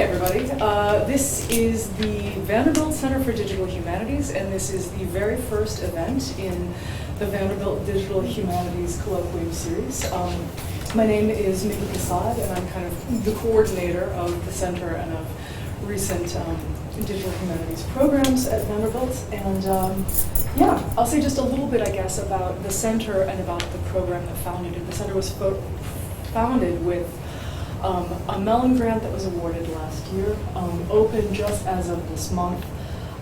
everybody. This is the Vanderbilt Center for Digital Humanities, and this is the very first event in the Vanderbilt Digital Humanities Colloquium Series. My name is Mickey Kassad, and I'm kind of the coordinator of the center and of recent digital humanities programs at Vanderbilt. And yeah, I'll say just a little bit, I guess, about the center and about the program that founded it. The center was founded with a Mellon grant that was awarded last year, open just as of this month.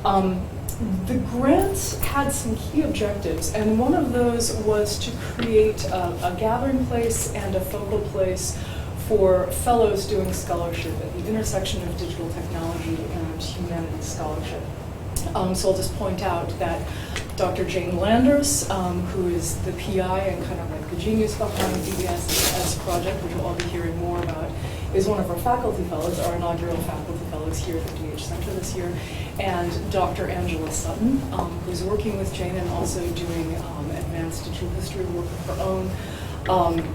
The grant had some key objectives, and one of those was to create a gathering place and a focal place for fellows doing scholarship at the intersection of digital technology and humanities scholarship. So I'll just point out that Dr. Jane Landers, who is the PI and kind of like the genius behind the ESSSS project, which we'll all be hearing more about, is one of our faculty fellows, our inaugural faculty fellows here at the DH Center this year, and Dr. Angela Sutton, who's working with Jane and also doing advanced digital history work of her own,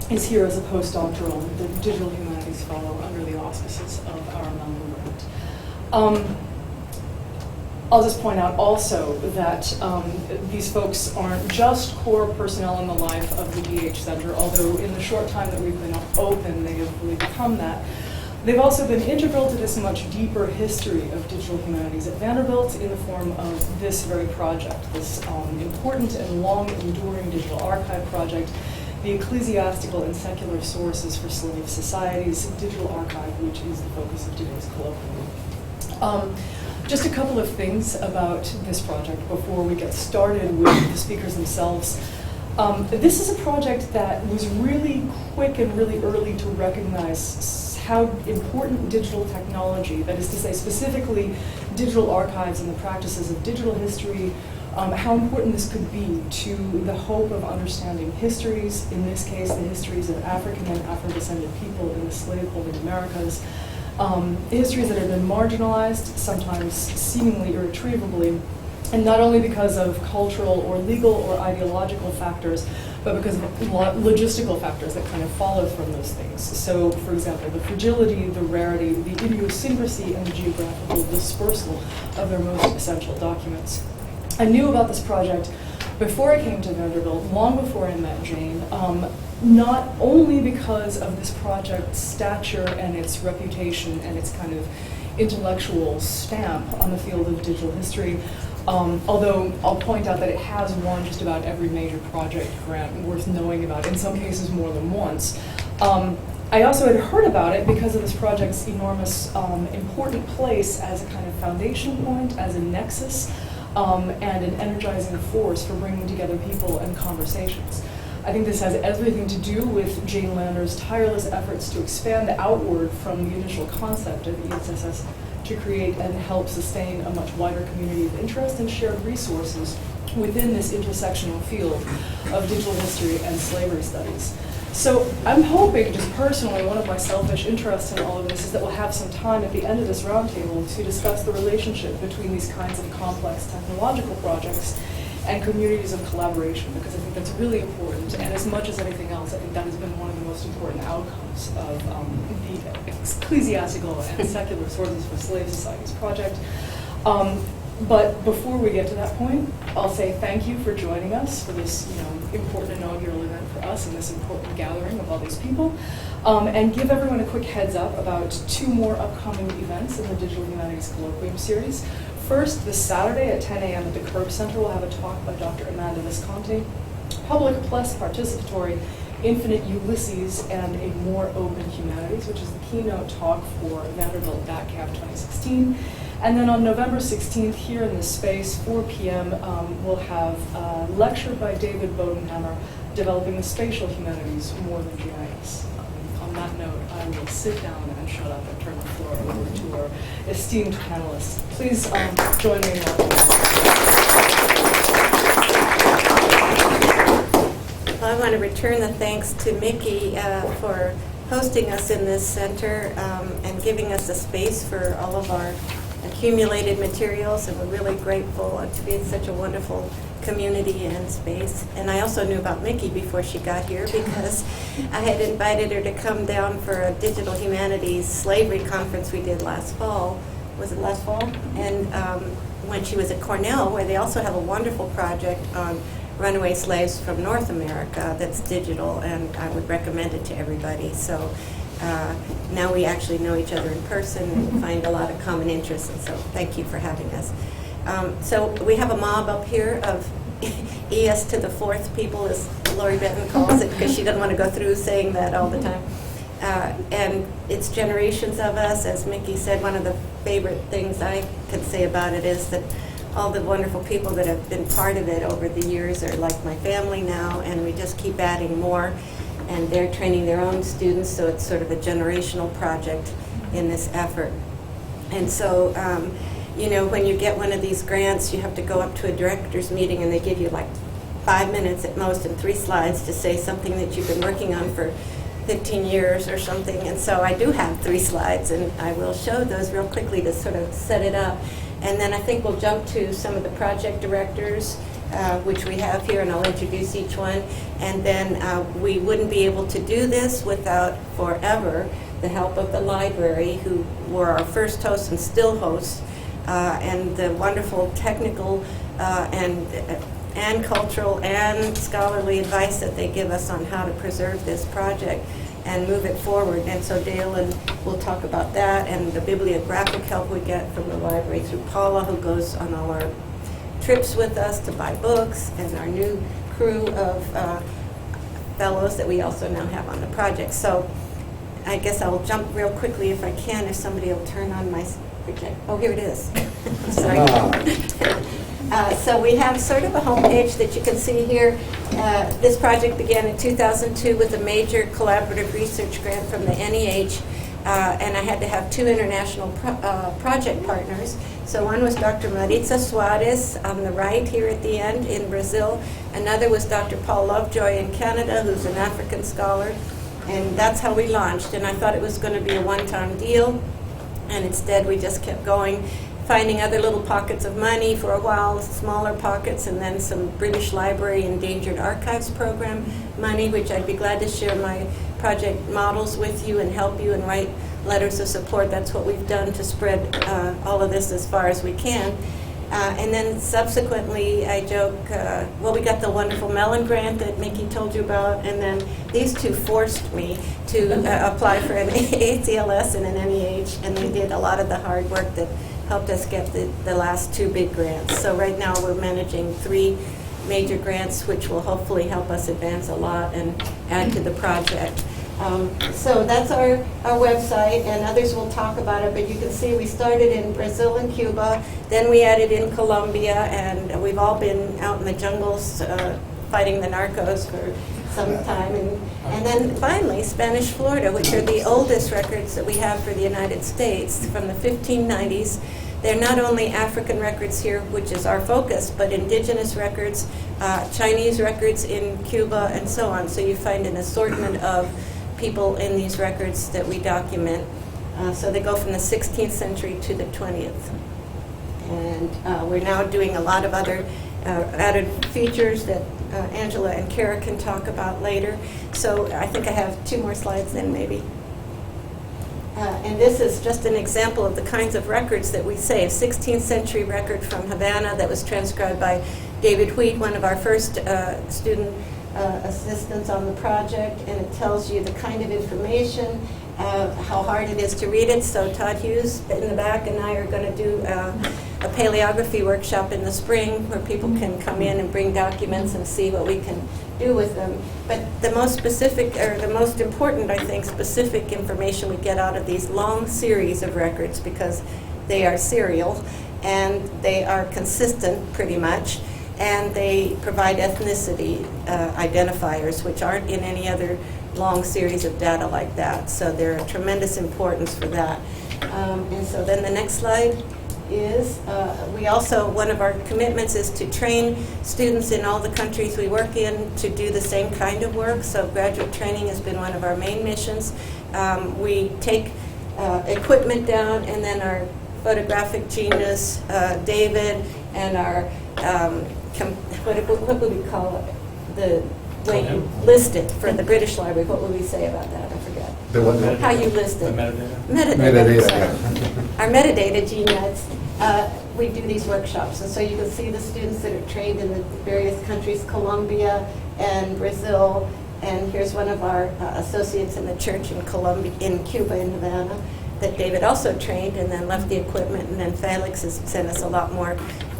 is here as a postdoctoral, the digital humanities fellow under the auspices of our Mellon grant. I'll just point out also that these folks aren't just core personnel in the life of the DH Center, although in the short time that we've been open, they have really become that. They've also been integral to this much deeper history of digital humanities at Vanderbilt in the form of this very project, this important and long-enduring digital archive project, the Ecclesiastical and Secular Sources for Slave Societies Digital Archive, which is the focus of today's colloquium. Just a couple of things about this project before we get started with the speakers themselves. This is a project that was really quick and really early to recognize how important digital technology, that is to say specifically digital archives and the practices of digital history, how important this could be to the hope of understanding histories, in this case the histories of African and Afro-descended people in the slaveholding Americas, histories that have been marginalized, sometimes seemingly irretrievably, and not only because of cultural or legal or ideological factors, but because of logistical factors that kind of follow from those things. So, for example, the fragility, the rarity, the idiosyncrasy, and the geographical dispersal of their most essential documents. I knew about this project before I came to Vanderbilt, long before I met Jane, not only because of this project's stature and its reputation and its kind of intellectual stamp on the field of digital history, although I'll point out that it has won just about every major project grant worth knowing about, in some cases more than once. I also had heard about it because of this project's enormous important place as a kind of foundation point, as a nexus, and an energizing force for bringing together people and conversations. I think this has everything to do with Jane Landers' tireless efforts to expand outward from the initial concept of ESSSS to create and help sustain a much wider community of interest and shared resources within this intersectional field of digital history and slavery studies. So I'm hoping, just personally, one of my selfish interests in all of this is that we'll have some time at the end of this roundtable to discuss the relationship between these kinds of complex technological projects and communities of collaboration, because I think that's really important. And as much as anything else, I think that has been one of the most important outcomes of the Ecclesiastical and Secular Sources for Slave Societies project. But before we get to that point, I'll say thank you for joining us for this, important inaugural event for us and this important gathering of all these people, and give everyone a quick heads up about two more upcoming events in the Digital Humanities Colloquium series. First, this Saturday at 10 a.m. at the Curb Center, we'll have a talk by Dr. Amanda Visconti, Public plus Participatory, Infinite Ulysses and a More Open Humanities, which is the keynote talk for Vanderbilt DATCAP 2016. And then on November 16th, here in this space, 4 p.m., we'll have a lecture by David Bodenhammer, Developing the Spatial Humanities More Than GIS. On that note, I will sit down and shut up and turn the floor over to our esteemed panelists. Please join me in welcoming. I want to return the thanks to Mickey for hosting us in this center and giving us a space for all of our accumulated materials, and we're really grateful to be in such a wonderful community and space. And I also knew about Mickey before she got here because I had invited her to come down for a digital humanities slavery conference we did last fall. Was it last fall? And when she was at Cornell, where they also have a wonderful project on runaway slaves from North America that's digital, and I would recommend it to everybody. So now we actually know each other in person and find a lot of common interests, and so thank you for having us. So we have a mob up here of ES to the fourth people, as Lori Benton calls it, because she doesn't want to go through saying that all the time. And it's generations of us. As Mickey said, one of the favorite things I could say about it is that all the wonderful people that have been part of it over the years are like my family now, and we just keep adding more, and they're training their own students, so it's sort of a generational project in this effort. And so, you know, when you get one of these grants, you have to go up to a director's meeting, and they give you like 5 minutes at most and 3 slides to say something that you've been working on for 15 years or something. And so I do have 3 slides, and I will show those real quickly to sort of set it up. And then I think we'll jump to some of the project directors, which we have here, and I'll introduce each one. And then we wouldn't be able to do this without forever the help of the library, who were our first hosts and still hosts, and the wonderful technical and cultural and scholarly advice that they give us on how to preserve this project and move it forward. And so Dale and we'll talk about that, and the bibliographic help we get from the library through Paula, who goes on all our trips with us to buy books, and our new crew of fellows that we also now have on the project. So I guess I'll jump real quickly if I can, if somebody will turn on my project. Oh, here it is. Sorry. So we have sort of a homepage that you can see here. This project began in 2002 with a major collaborative research grant from the NEH, and I had to have 2 international project partners. So one was Dr. Maritza Suarez on the right here at the end in Brazil. Another was Dr. Paul Lovejoy in Canada, who's an African scholar. And that's how we launched. And I thought it was going to be a one-time deal, and instead we just kept going, finding other little pockets of money for a while, smaller pockets, and then some British Library Endangered Archives Program money, which I'd be glad to share my project models with you and help you and write letters of support. That's what we've done to spread all of this as far as we can. And then subsequently, I joke, well, we got the wonderful Mellon grant that Mickey told you about, and then these two forced me to apply for an ACLS and an NEH, and they did a lot of the hard work that helped us get the last 2 big grants. So right now we're managing 3 major grants, which will hopefully help us advance a lot and add to the project. So that's our website, and others will talk about it, but you can see we started in Brazil and Cuba, then we added in Colombia, and we've all been out in the jungles fighting the narcos for some time, and then finally Spanish Florida, which are the oldest records that we have for the United States from the 1590s. They're not only African records here, which is our focus, but indigenous records, Chinese records in Cuba, and so on. So you find an assortment of people in these records that we document. So they go from the 16th century to the 20th. And we're now doing a lot of other added features that Angela and Kara can talk about later. So I think I have 2 more slides then maybe. And this is just an example of the kinds of records that we save. 16th century record from Havana that was transcribed by David Wheat, one of our first student assistants on the project, and it tells you the kind of information, how hard it is to read it. So Todd Hughes in the back and I are going to do a paleography workshop in the spring where people can come in and bring documents and see what we can do with them. But the most specific, or the most important, I think, specific information we get out of these long series of records, because they are serial and they are consistent pretty much, and they provide ethnicity identifiers, which aren't in any other long series of data like that. So they're of tremendous importance for that. And so then the next slide is, we also, one of our commitments is to train students in all the countries we work in to do the same kind of work. So graduate training has been one of our main missions. We take equipment down, and then our photographic genius, David, and our what would we call it? The way you list it for the British Library, what would we say about that? I forget. The what? How you list it. The metadata. Metadata. Metadata. Our metadata GNets, we do these workshops. And so you can see the students that are trained in the various countries, Colombia and Brazil. And here's one of our associates in the church in Cuba, in Havana, that David also trained and then left the equipment. And then Felix has sent us a lot more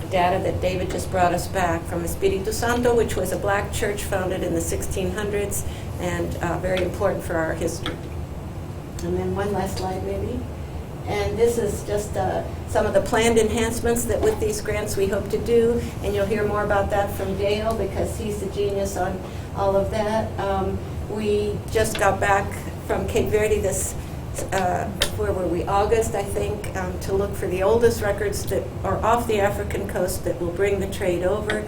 data that David just brought us back from Espiritu Santo, which was a black church founded in the 1600s and very important for our history. And then one last slide, maybe. And this is just some of the planned enhancements that with these grants we hope to do. And you'll hear more about that from Dale because he's the genius on all of that. We just got back from Cape Verde this where were we, August, I think, to look for the oldest records that are off the African coast that will bring the trade over.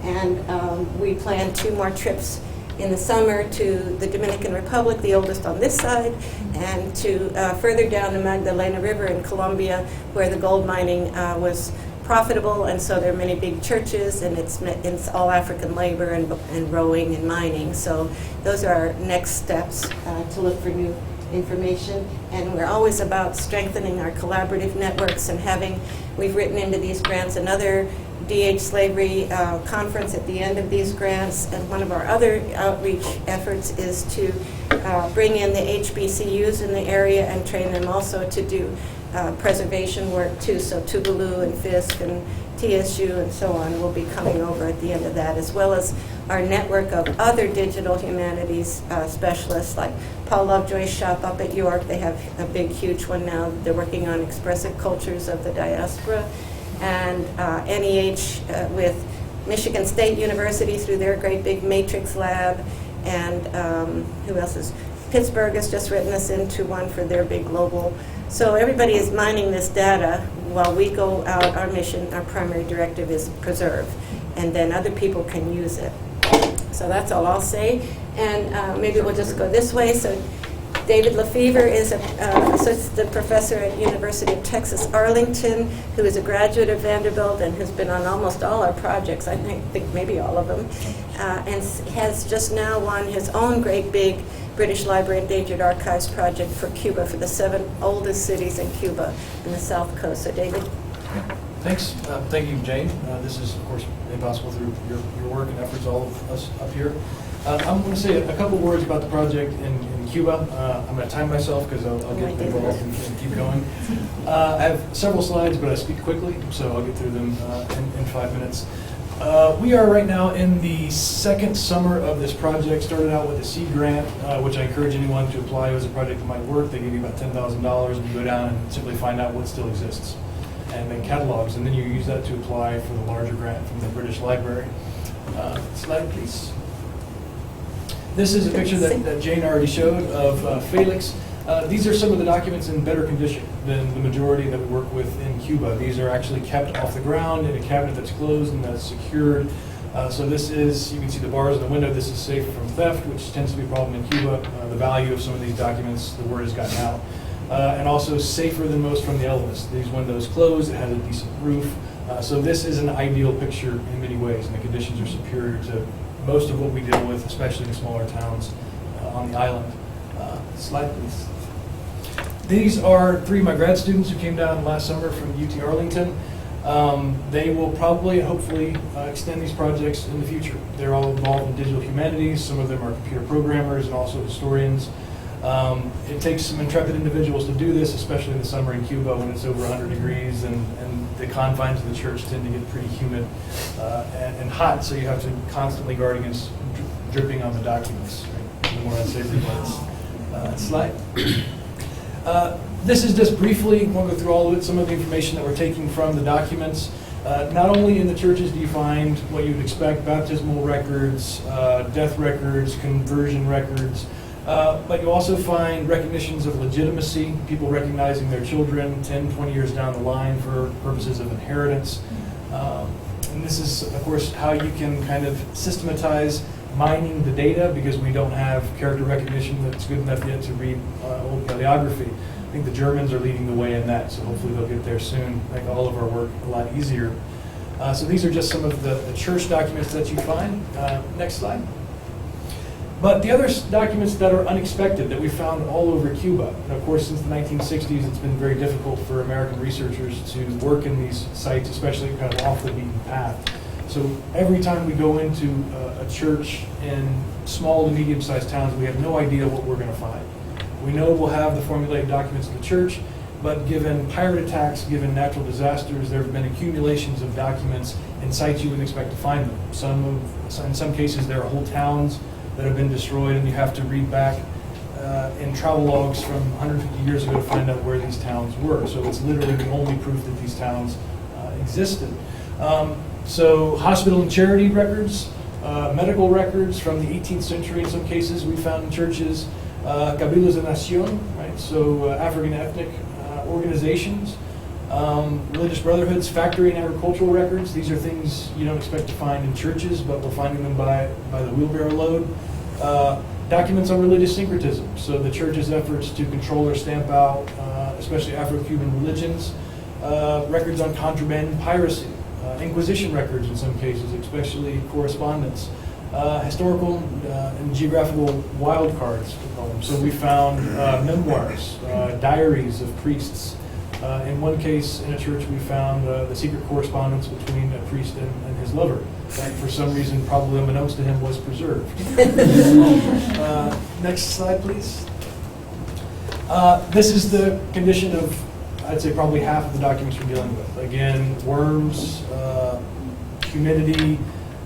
And we plan 2 more trips in the summer to the Dominican Republic, the oldest on this side, and to further down the Magdalena River in Colombia, where the gold mining was profitable, and so there are many big churches, and it's all African labor and rowing and mining. So those are our next steps to look for new information, and we're always about strengthening our collaborative networks and we've written into these grants another DH slavery conference at the end of these grants, and one of our other outreach efforts is to bring in the HBCUs in the area and train them also to do preservation work too, so Tuvalu and Fisk and TSU and so on will be coming over at the end of that, as well as our network of other digital humanities specialists like Paul Lovejoy's shop up at York. They have a big, huge one now. They're working on expressive cultures of the diaspora. And NEH with Michigan State University through their great big matrix lab. And who else is? Pittsburgh has just written us into one for their big global. So everybody is mining this data while we go out. Our mission, our primary directive is preserve, and then other people can use it. So that's all I'll say. And maybe we'll just go this way. So David LaFevor is an assistant professor at University of Texas, Arlington, who is a graduate of Vanderbilt and has been on almost all our projects, I think maybe all of them, and has just now won his own great big British Library Endangered Archives project for Cuba, for the 7 oldest cities in Cuba in the South Coast. So David. Thanks. Thank you, Jane. This is, of course, made possible through your work and efforts, all of us up here. I'm going to say a couple words about the project in Cuba. I'm going to time myself because I'll get involved and keep going. I have several slides, but I speak quickly, so I'll get through them in 5 minutes. We are right now in the 2nd summer of this project. Started out with a seed grant, which I encourage anyone to apply as a project that might work. They give you about $10,000 and you go down and simply find out what still exists and make catalogs, and then you use that to apply for the larger grant from the British Library. Slide, please. This is a picture that Jane already showed of Felix. These are some of the documents in better condition than the majority that we work with in Cuba. These are actually kept off the ground in a cabinet that's closed and that's secured. So this is, you can see the bars in the window, this is safe from theft, which tends to be a problem in Cuba. The value of some of these documents, the word has gotten out. And also safer than most from the elements. These windows closed, it has a decent roof. So this is an ideal picture in many ways, and the conditions are superior to most of what we deal with, especially in smaller towns on the island. Slide, please. These are 3 of my grad students who came down last summer from UT Arlington. They will probably, hopefully, extend these projects in the future. They're all involved in digital humanities. Some of them are computer programmers and also historians. It takes some intrepid individuals to do this, especially in the summer in Cuba when it's over 100 degrees and the confines of the church tend to get pretty humid and hot, so you have to constantly guard against dripping on the documents, right? The more unsavory parts. Slide. This is just briefly, won't go through all of it, some of the information that we're taking from the documents. Not only in the churches do you find what you would expect, baptismal records, death records, conversion records, but you also find recognitions of legitimacy, people recognizing their children 10, 20 years down the line for purposes of inheritance. And this is, of course, how you can kind of systematize mining the data, because we don't have character recognition that's good enough yet to read old paleography. I think the Germans are leading the way in that, so hopefully they'll get there soon, make all of our work a lot easier. So these are just some of the church documents that you find. Next slide. But the other documents that are unexpected that we found all over Cuba, and of course since the 1960s it's been very difficult for American researchers to work in these sites, especially kind of off the beaten path. So every time we go into a church in small to medium-sized towns, we have no idea what we're going to find. We know we'll have the formulated documents of the church, but given pirate attacks, given natural disasters, there have been accumulations of documents in sites you wouldn't expect to find them. In some cases there are whole towns that have been destroyed, and you have to read back in travel logs from 150 years ago to find out where these towns were. So it's literally the only proof that these towns existed. So hospital and charity records, medical records from the 18th century in some cases we found in churches, cabildos de nación, right? So African ethnic organizations, religious brotherhoods, factory and agricultural records. These are things you don't expect to find in churches, but we're finding them by the wheelbarrow load. Documents on religious syncretism, so the church's efforts to control or stamp out, especially Afro-Cuban religions. Records on contraband and piracy. Inquisition records in some cases, especially correspondence. Historical and geographical wildcards, we call them. So we found memoirs, diaries of priests. In one case, in a church, we found the secret correspondence between a priest and his lover. That, for some reason, probably unbeknownst to him, was preserved. Next slide, please. This is the condition of, I'd say, probably half of the documents we're dealing with. Again, worms, humidity,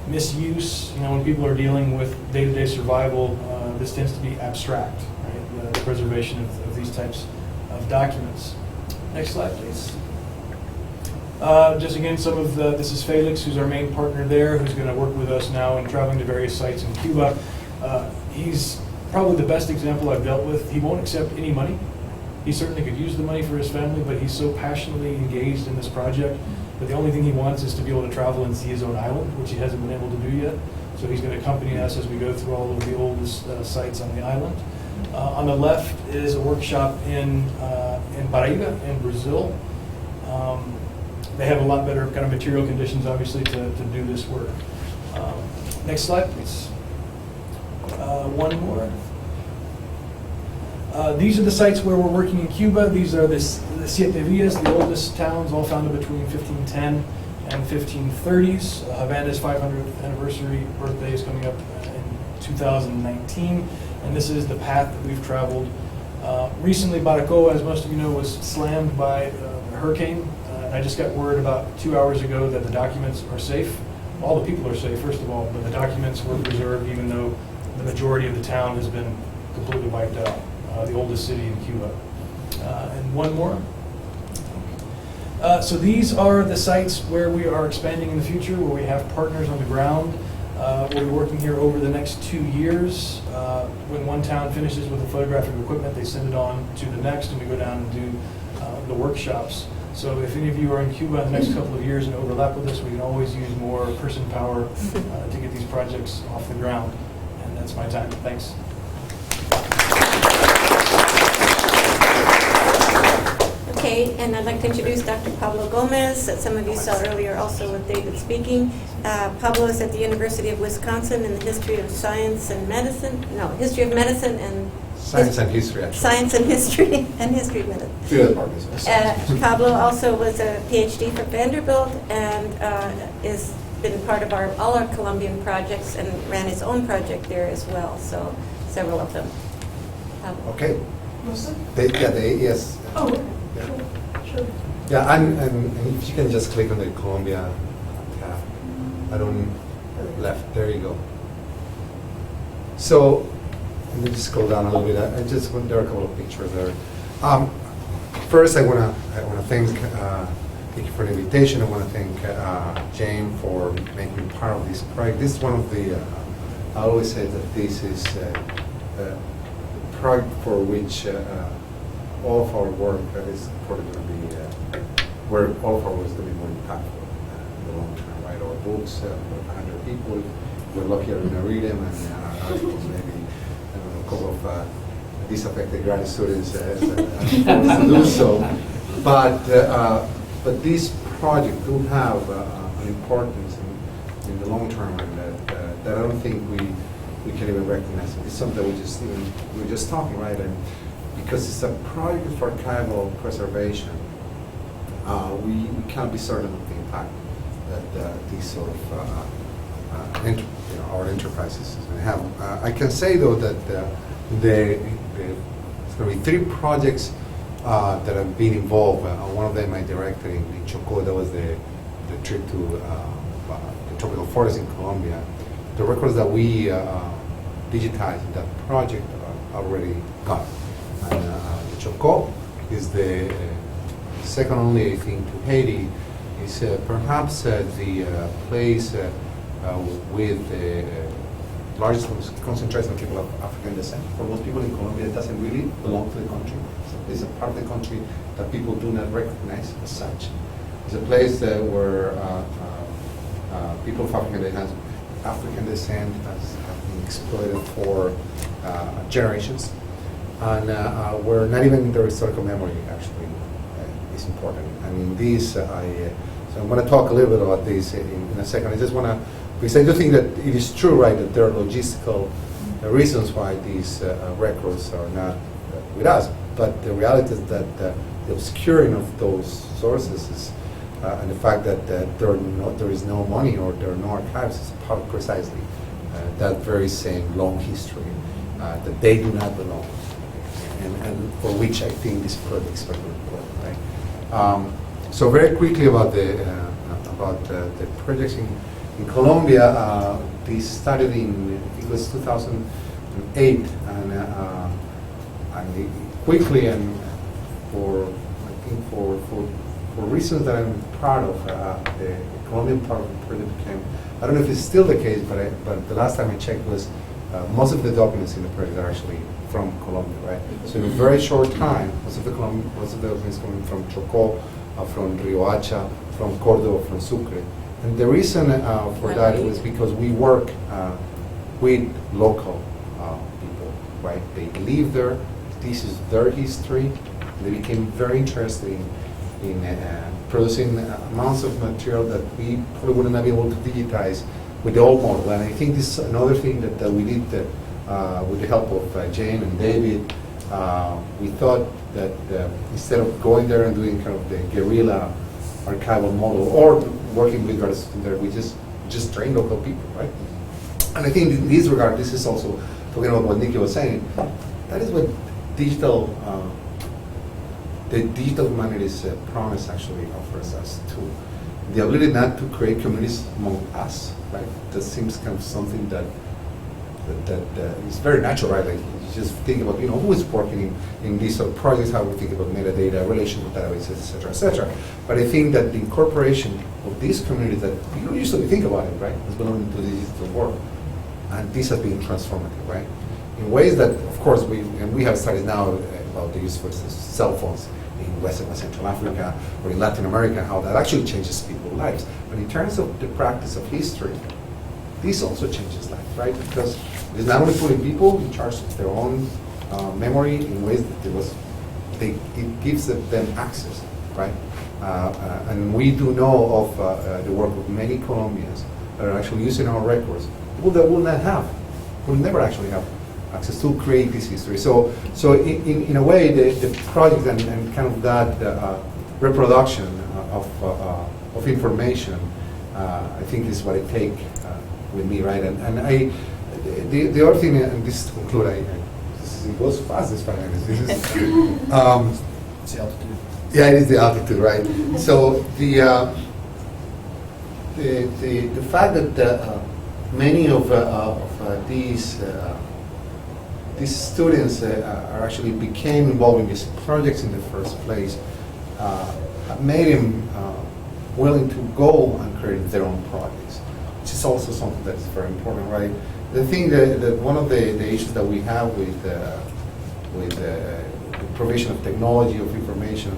misuse. You know, when people are dealing with day-to-day survival, this tends to be abstract, right? The preservation of these types of documents. Next slide, please. Just again, this is Felix, who's our main partner there, who's going to work with us now in traveling to various sites in Cuba. He's probably the best example I've dealt with. He won't accept any money. He certainly could use the money for his family, but he's so passionately engaged in this project that the only thing he wants is to be able to travel and see his own island, which he hasn't been able to do yet. So he's going to accompany us as we go through all of the oldest sites on the island. On the left is a workshop in Paraíba in Brazil. They have a lot better kind of material conditions, obviously, to do this work. Next slide, please. One more. These are the sites where we're working in Cuba. These are the Siete Villas, the oldest towns, all founded between 1510 and 1530s. Havana's 500th anniversary birthday is coming up in 2019, and this is the path that we've traveled. Recently, Baracoa, as most of you know, was slammed by a hurricane. And I just got word about 2 hours ago that the documents are safe. All the people are safe, first of all, but the documents were preserved even though the majority of the town has been completely wiped out. The oldest city in Cuba. And one more. So these are the sites where we are expanding in the future, where we have partners on the ground. We'll be working here over the next 2 years. When one town finishes with the photographic equipment, they send it on to the next, and we go down and do the workshops. So if any of you are in Cuba in the next couple of years and overlap with us, we can always use more person power to get these projects off the ground. And that's my time. Thanks. Okay, and I'd like to introduce Dr. Pablo Gomez, that some of you saw earlier also with David speaking. Pablo is at the University of Wisconsin in the history of science and medicine, history of medicine and Science and history, actually. Science and history, and history of medicine. Two other parties. Pablo also was a PhD from Vanderbilt and is been part of all our Colombian projects and ran his own project there as well, so several of them. Pablo. Okay. Yes. Oh, Yeah. sure. Yeah, and if you can just click on the Colombia tab. I don't left. There you go. So let me just scroll down a little bit. There are a couple of pictures there. First, I wanna thank you for the invitation. I wanna thank Jane for making me part of this project. This is one of the. I always say that this is a project for which. All of our work is probably going to be where all of our work is going to be more impactful in the long term, right? Our books, 100 people, we're lucky I'm going to read them, and articles maybe, I don't know, a couple of disaffected grad students to do so. But this project will have an importance in the long term, and that I don't think we can even recognize it. It's something that we're just talking, right? And because it's a project for archival preservation, we can't be certain of the impact that these sort of our enterprises is going to have. I can say though that there's going to be 3 projects that have been involved. One of them I directed in Chocó. That was the trip to the tropical forest in Colombia. The records that we digitized in that project are already gone. And Chocó is the second only, I think, to Haiti. Is perhaps the place with the largest concentration of people of African descent. For most people in Colombia, it doesn't really belong to the country. So it's a part of the country that people do not recognize as such. It's a place where people of African descent have been exploited for generations, and where not even their historical memory actually is important. I mean, so I'm going to talk a little bit about this in a second. I just want to, because I do think that it is true, right, that there are logistical reasons why these records are not with us. But the reality is that the obscuring of those sources is, and the fact that there is no money or there are no archives is part of precisely that very same long history that they do not belong, and for which I think this project is very important, right? So very quickly about the projects in Colombia. They started it was 2008, and quickly and for reasons that I'm proud of, the Colombian part of the project became, I don't know if it's still the case, but the last time I checked was most of the documents in the project are actually from Colombia, right? So in a very short time, most of the documents coming from Chocó, from Riohacha, from Córdoba, from Sucre. And the reason for that was because we work with local people, right? They live there, this is their history. They became very interested in producing amounts of material that we probably wouldn't have been able to digitize with the old model. And I think this is another thing that we did with the help of Jane and David. We thought that instead of going there and doing kind of the guerrilla archival model or working with artists there, we just train local people, right? And I think in this regard, this is also talking about what Nikki was saying. That is what the digital humanities promise actually offers us too. The ability not to create communities among us, right? That seems kind of something that is very natural, right? Like you just think about, who is working in these sort of projects, how we think about metadata, relational databases, et cetera, et cetera. But I think that the incorporation of these communities that we don't usually think about it, right, as belonging to the digital world, and this has been transformative, right? In ways that, of course, we have studies now about the use of cell phones in West and Central Africa or in Latin America, how that actually changes people's lives. But in terms of the practice of history, this also changes lives, right? Because it's not only putting people in charge of their own memory in ways that it gives them access, right? And we do know of the work of many Colombians that are actually using our records, people that will never actually have access to create this history. So in a way, the project and kind of that reproduction of information, I think is what I take with me, right? And the other thing, and this to conclude, it goes fast, this 5 minutes. This is It's the altitude. Yeah, it is the altitude, right? So the fact that many of these students are actually became involved in these projects in the first place made them willing to go and create their own projects, which is also something that is very important, right? The thing that one of the issues that we have with the provision of technology, of information,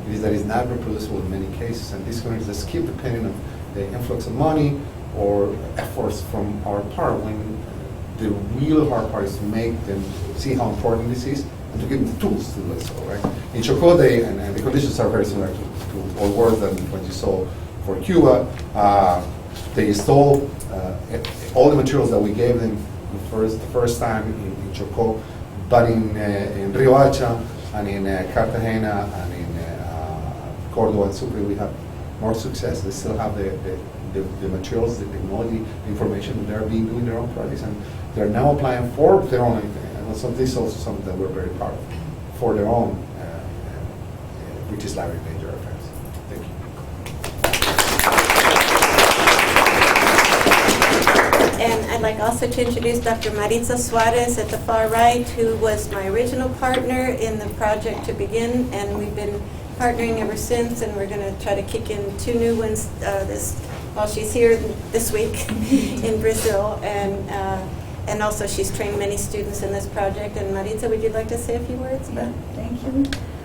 is that it's not reproducible in many cases, and these communities just keep depending on the influx of money or efforts from our part, when the real hard part is to make them see how important this is and to give them the tools to do so, right? In Chocó, and the conditions are very similar to or worse than what you saw for Cuba. They installed all the materials that we gave them the first time in Chocó, but in Rio Hacha and in Cartagena and in Córdoba and Sucre, we have more success. They still have the materials, the technology, the information, and they're doing their own projects, and they're now applying for their own, and so this is also something that we're very proud of, for their own British Library major affairs. Thank you. And I'd like also to introduce Dr. Maritza Suarez at the far right, who was my original partner in the project to begin, and we've been partnering ever since, and we're going to try to kick in 2 new ones while she's here this week in Brazil, and also she's trained many students in this project. And Maritza, would you like to say a few words about it? Thank you.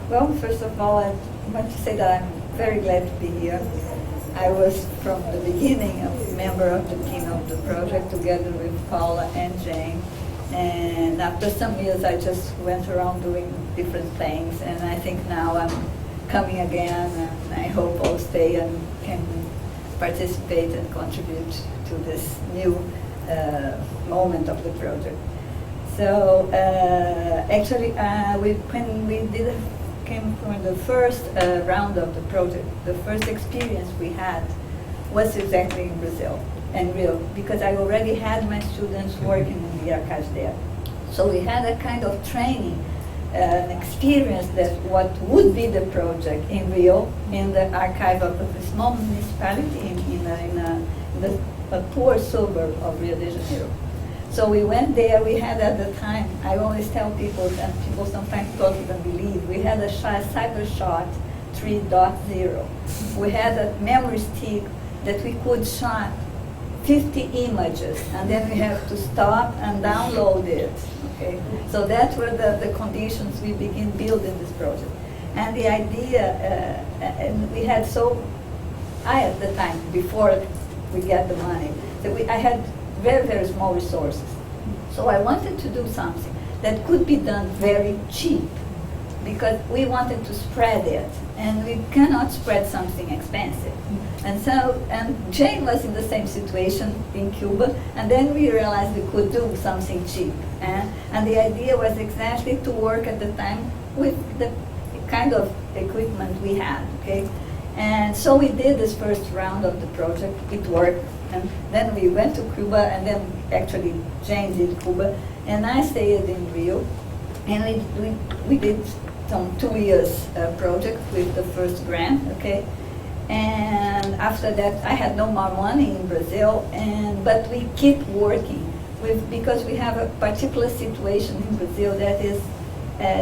Well, first of all, I want to say that I'm very glad to be here. I was from the beginning a member of the team of the project together with Paula and Jane. And after some years, I just went around doing different things. And I think now I'm coming again, and I hope I'll stay and can participate and contribute to this new moment of the project. So actually, when we came from the first round of the project, the first experience we had was exactly in Brazil and Rio, because I already had my students working in the archives there. So we had a kind of training, an experience that what would be the project in Rio, in the archive of a small municipality in a poor suburb of Rio de Janeiro. So we went there. We had at the time, I always tell people, and people sometimes don't even believe, we had a CyberShot 3.0. We had a memory stick that we could shot 50 images, and then we have to stop and download it. Okay, so that were the conditions we begin building this project. And the idea, and we had I at the time, before we get the money, that I had very, very small resources. So I wanted to do something that could be done very cheap, because we wanted to spread it, and we cannot spread something expensive. And Jane was in the same situation in Cuba, and then we realized we could do something cheap. And the idea was exactly to work at the time with the kind of equipment we had, okay? And so we did this first round of the project. It worked. And then we went to Cuba, and then actually Jane did Cuba, and I stayed in Rio. And we did some 2 years project with the first grant, okay? And after that, I had no more money in Brazil, but we keep working because we have a particular situation in Brazil that is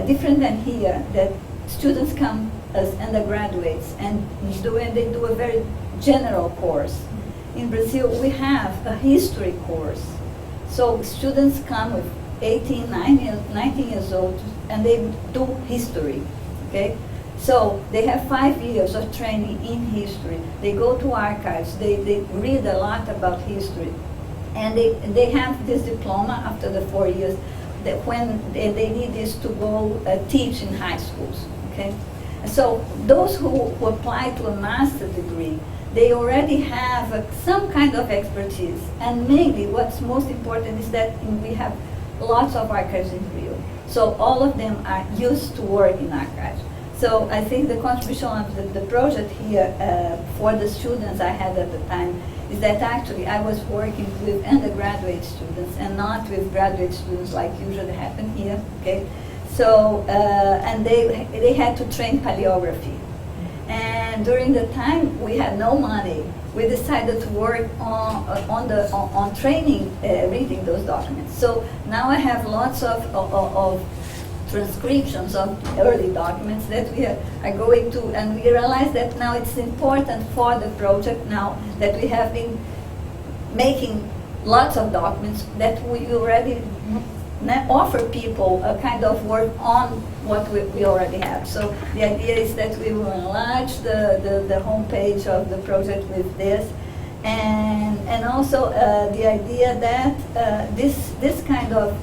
different than here, that students come as undergraduates, and they do a very general course. In Brazil, we have a history course. So students come with 18, 19 years old, and they do history, okay? So they have 5 years of training in history. They go to archives, they read a lot about history. And they have this diploma after the 4 years, that when they need this to go teach in high schools, okay? So those who apply to a master's degree, they already have some kind of expertise. And maybe what's most important is that we have lots of archives in Rio. So all of them are used to work in archives. So I think the contribution of the project here for the students I had at the time is that actually I was working with undergraduate students and not with graduate students like usually happen here, okay? So, and they had to train paleography. And during the time we had no money, we decided to work on training, reading those documents. So now I have lots of transcriptions of early documents that we are going to, and we realize that now it's important for the project now that we have been making lots of documents that we already offer people a kind of work on what we already have. So the idea is that we will enlarge the homepage of the project with this, and also the idea that this kind of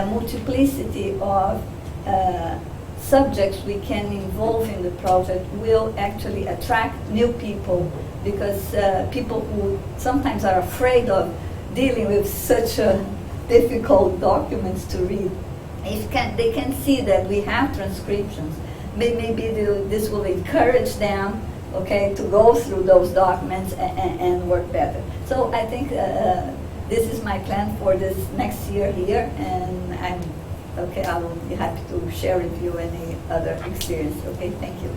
multiplicity of subjects we can involve in the project will actually attract new people, because people who sometimes are afraid of dealing with such difficult documents to read, they can see that we have transcriptions. Maybe this will encourage them, okay, to go through those documents and work better. So I think this is my plan for this next year here, and I will be happy to share with you any other experience. Okay, thank you.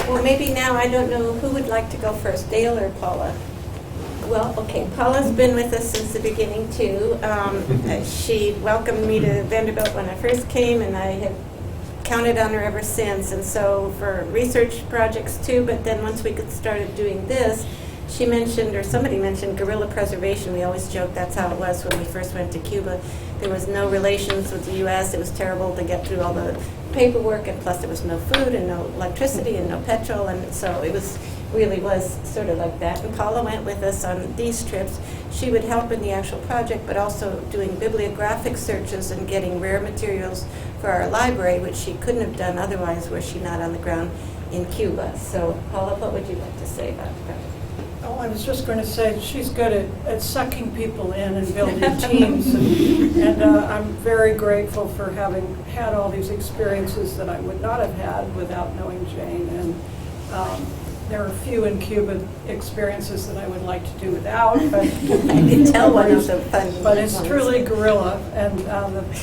Well, maybe now, I don't know who would like to go first, Dale or Paula? Well, okay, Paula's been with us since the beginning too. She welcomed me to Vanderbilt when I first came, and I have counted on her ever since. And so for research projects too, but then once we started doing this, she mentioned, or somebody mentioned, guerrilla preservation. We always joke that's how it was when we first went to Cuba. There was no relations with the U.S. It was terrible to get through all the paperwork, and plus there was no food and no electricity and no petrol, and so it really was sort of like that. And Paula went with us on these trips. She would help in the actual project, but also doing bibliographic searches and getting rare materials for our library, which she couldn't have done otherwise were she not on the ground in Cuba. So Paula, what would you like to say about the project? Oh, I was just going to say she's good at sucking people in and building teams, and I'm very grateful for having had all these experiences that I would not have had without knowing Jane. And there are a few in Cuba experiences that I would like to do without, but I can tell one of the fun but it's ones. truly guerrilla, and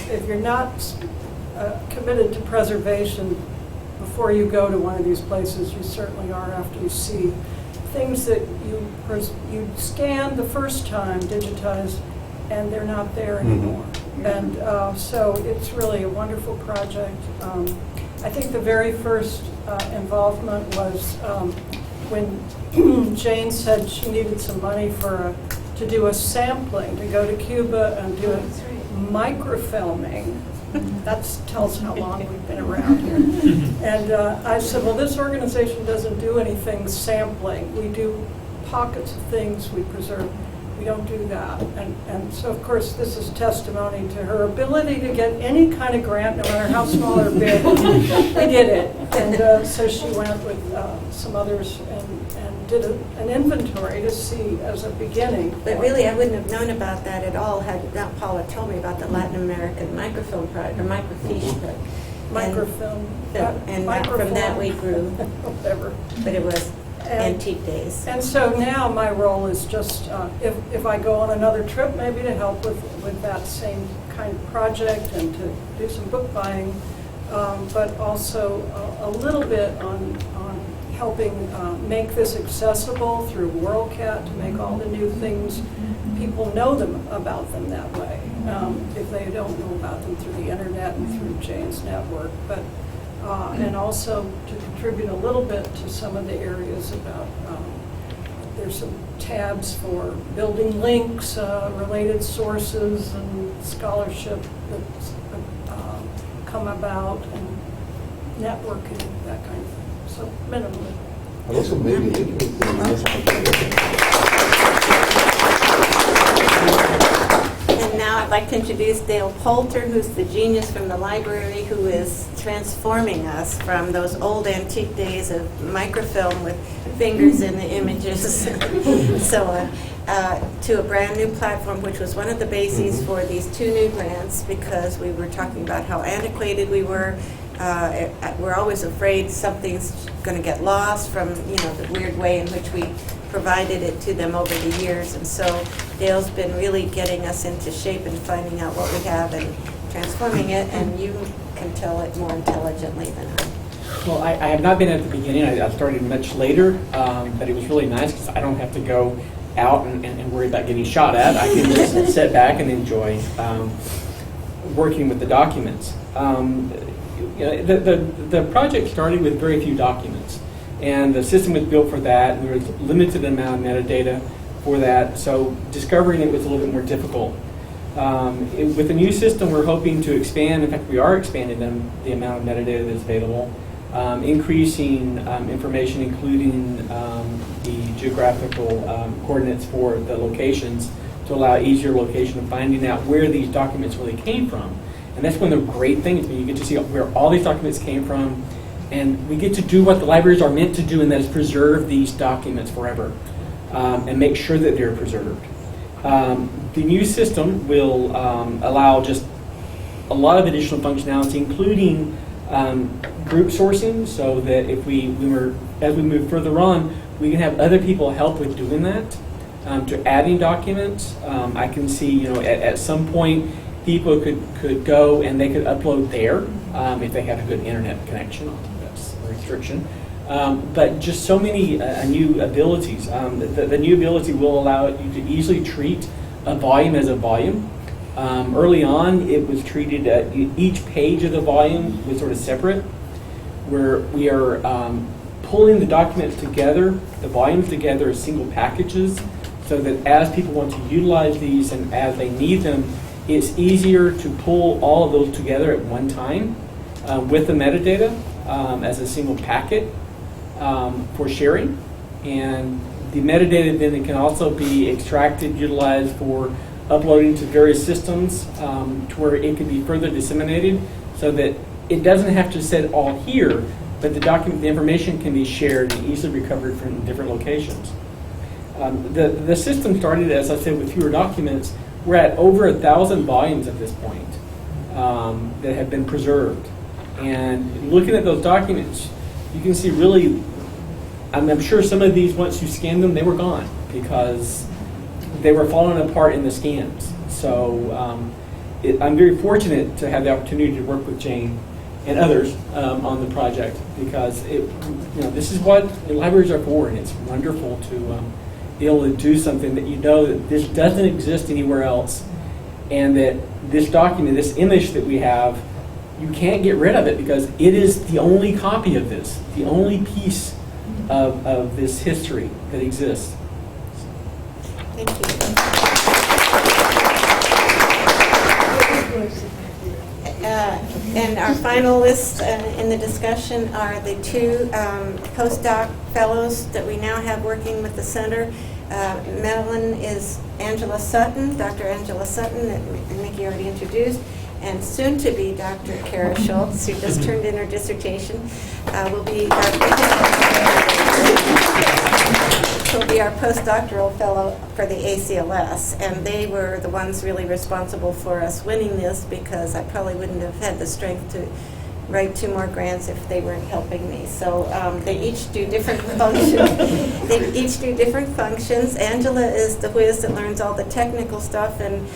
if you're not committed to preservation before you go to one of these places, you certainly are after you see things that you scanned the first time, digitized, and they're not there anymore. And so it's really a wonderful project. I think the very first involvement was when Jane said she needed some money to do a sampling, to go to Cuba and do microfilming. That tells how long we've been around here. And I said, well, this organization doesn't do anything sampling. We do pockets of things we preserve. We don't do that. And so, of course, this is testimony to her ability to get any kind of grant, no matter how small or big. We did it. And so she went with some others and did an inventory to see as a beginning. But really, I wouldn't have known about that at all had not Paula told me about the Latin American microfilm project, or microfiche project. Microfilm. And from that we grew. Whatever. But it was antique days. And so now my role is just, if I go on another trip, maybe to help with that same kind of project and to do some book buying, but also a little bit on helping make this accessible through WorldCat, to make all the new things, people know about them that way, if they don't know about them through the internet and through Jane's network. But and also to contribute a little bit to some of the areas about, there's some tabs for building links, related sources and scholarship that's come about, and networking, that kind of thing. So minimally. And also maybe linking with the And now I'd like to introduce Dale Poulter, who's the genius from the library, who is transforming us from those old antique days of microfilm with fingers in the images and so on, to a brand new platform, which was one of the bases for these two new grants, because we were talking about how antiquated we were. We're always afraid something's going to get lost from, the weird way in which we provided it to them over the years. And so Dale's been really getting us into shape and finding out what we have and transforming it, and you can tell it more intelligently than I. Well, I have not been at the beginning. I started much later, but it was really nice because I don't have to go out and worry about getting shot at. I can just sit back and enjoy working with the documents. The project started with very few documents, and the system was built for that, and there was a limited amount of metadata for that, so discovering it was a little bit more difficult. With the new system, we're hoping to expand, in fact we are expanding the amount of metadata that's available, increasing information, including the geographical coordinates for the locations to allow easier location of finding out where these documents really came from. And that's one of the great things, when you get to see where all these documents came from, and we get to do what the libraries are meant to do, and that is preserve these documents forever and make sure that they're preserved. The new system will allow just a lot of additional functionality, including group sourcing, so that if as we move further on, we can have other people help with doing that, to adding documents. I can see, at some point, people could go and they could upload there if they have a good internet connection. That's a restriction. But just so many new abilities. The new ability will allow you to easily treat a volume as a volume. Early on, it was treated, each page of the volume was sort of separate, where we are pulling the documents together, the volumes together as single packages, so that as people want to utilize these and as they need them, it's easier to pull all of those together at one time with the metadata as a single packet for sharing. And the metadata then it can also be extracted, utilized for uploading to various systems to where it can be further disseminated, so that it doesn't have to sit all here, but the information can be shared and easily recovered from different locations. The system started, as I said, with fewer documents. We're at over 1,000 volumes at this point that have been preserved. And looking at those documents, you can see really, I'm sure some of these, once you scan them, they were gone because they were falling apart in the scans. So I'm very fortunate to have the opportunity to work with Jane and others on the project, because this is what the libraries are for, and it's wonderful to be able to do something that that this doesn't exist anywhere else, and that this document, this image that we have, you can't get rid of it because it is the only copy of this, the only piece of this history that exists. Thank you. And our finalists in the discussion are the two postdoc fellows that we now have working with the center. Mellon is Angela Sutton, Dr. Angela Sutton, that Nikki already introduced, and soon to be Dr. Kara Schultz, who just turned in her dissertation, will be our postdoctoral fellow for the ACLS, and they were the ones really responsible for us winning this, because I probably wouldn't have had the strength to write 2 more grants if they weren't helping me. So they each do different functions. Angela is the whiz that learns all the technical stuff, and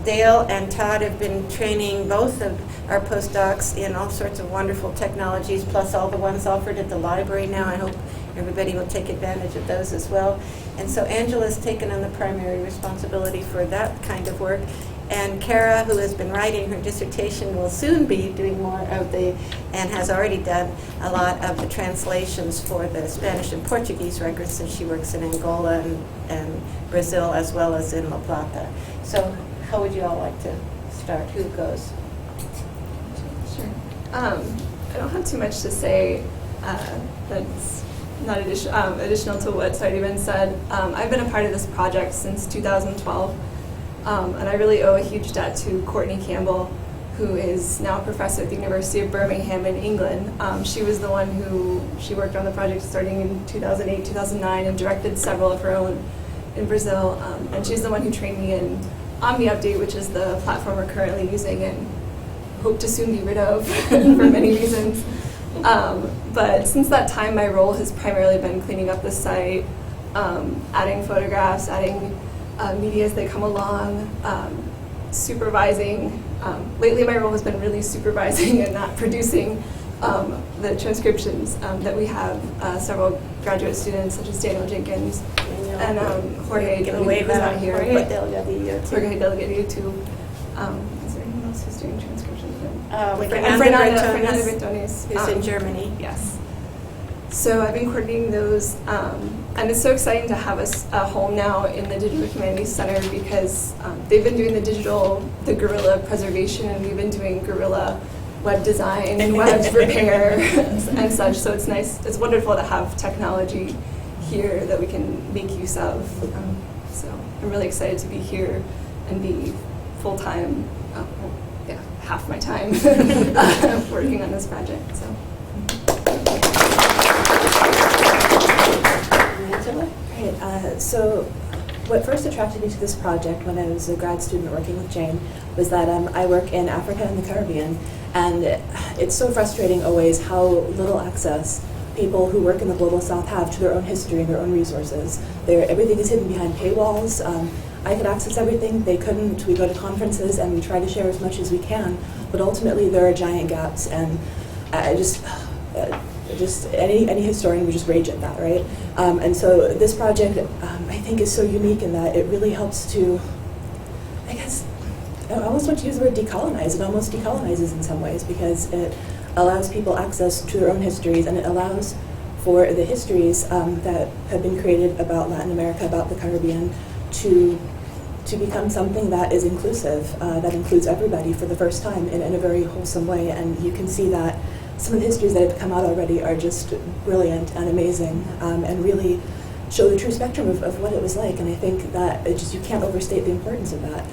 Dale and Todd have been training both of our postdocs in all sorts of wonderful technologies, plus all the ones offered at the library now. I hope everybody will take advantage of those as well. And so Angela's taken on the primary responsibility for that kind of work. And Kara, who has been writing her dissertation, will soon be doing more of and has already done a lot of the translations for the Spanish and Portuguese records, since she works in Angola and Brazil, as well as in La Plata. So how would you all like to start? Who goes? Sure. I don't have too much to say that's not additional to what's already been said. I've been a part of this project since 2012. And I really owe a huge debt to Courtney Campbell, who is now a professor at the University of Birmingham in England. She was the one she worked on the project starting in 2008, 2009, and directed several of her own in Brazil. And she's the one who trained me in OmniUpdate, which is the platform we're currently using and hope to soon be rid of for many reasons. But since that time, my role has primarily been cleaning up the site, adding photographs, adding media as they come along, supervising. Lately my role has been really supervising and not producing the transcriptions that we have several graduate students such as Daniel Jenkins and Jorge Philippe, who's not here, Jorge Delgadillo too. Is there anyone else who's doing transcriptions? Fernanda Bertones, who's in Germany. Yes. So I've been coordinating those, and it's so exciting to have a home now in the Digital Humanities Center, because they've been doing the guerrilla preservation, and we've been doing guerrilla web design and web repair and such. So it's nice, it's wonderful to have technology here that we can make use of. So I'm really excited to be here and be full-time, half my time working on this project. So. Angela? Great. So what first attracted me to this project when I was a grad student working with Jane was that I work in Africa and the Caribbean, and it's so frustrating always how little access people who work in the Global South have to their own history and their own resources. Everything is hidden behind paywalls. I could access everything, they couldn't. We go to conferences and we try to share as much as we can, but ultimately there are giant gaps, and I just any historian would just rage at that, right? And so this project, I think, is so unique in that it really helps to, I guess, I almost want to use the word decolonize. It almost decolonizes in some ways because it allows people access to their own histories, and it allows for the histories that have been created about Latin America, about the Caribbean, to become something that is inclusive, that includes everybody for the first time in a very wholesome way. And you can see that some of the histories that have come out already are just brilliant and amazing, and really show the true spectrum of what it was like. And I think that you can't overstate the importance of that.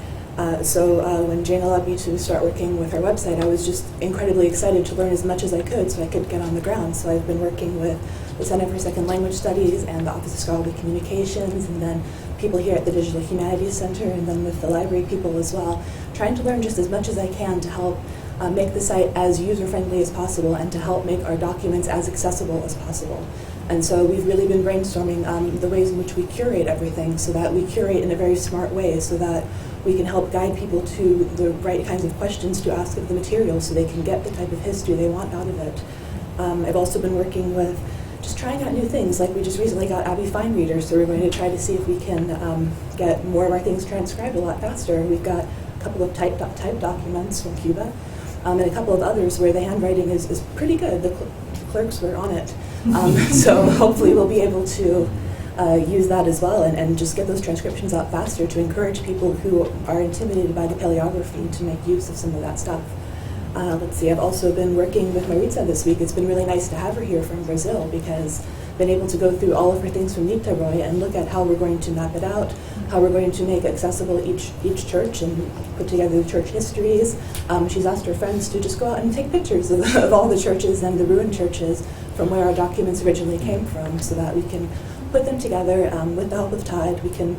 So when Jane allowed me to start working with her website, I was just incredibly excited to learn as much as I could so I could get on the ground. So I've been working with the Center for Second Language Studies and the Office of Scholarly Communications, and then people here at the Digital Humanities Center, and then with the library people as well, trying to learn just as much as I can to help make the site as user-friendly as possible and to help make our documents as accessible as possible. And so we've really been brainstorming the ways in which we curate everything, so that we curate in a very smart way so that we can help guide people to the right kinds of questions to ask of the material so they can get the type of history they want out of it. I've also been working with just trying out new things, like we just recently got Abby Fine Reader, so we're going to try to see if we can get more of our things transcribed a lot faster. We've got a couple of typed documents from Cuba, and a couple of others where the handwriting is pretty good. The clerks were on it. So hopefully we'll be able to use that as well and just get those transcriptions out faster to encourage people who are intimidated by the paleography to make use of some of that stuff. Let's see, I've also been working with Maritza this week. It's been really nice to have her here from Brazil because I've been able to go through all of her things from Niterói and look at how we're going to map it out, how we're going to make accessible each church and put together the church histories. She's asked her friends to just go out and take pictures of all the churches and the ruined churches from where our documents originally came from so that we can put them together with the help of Tide. We can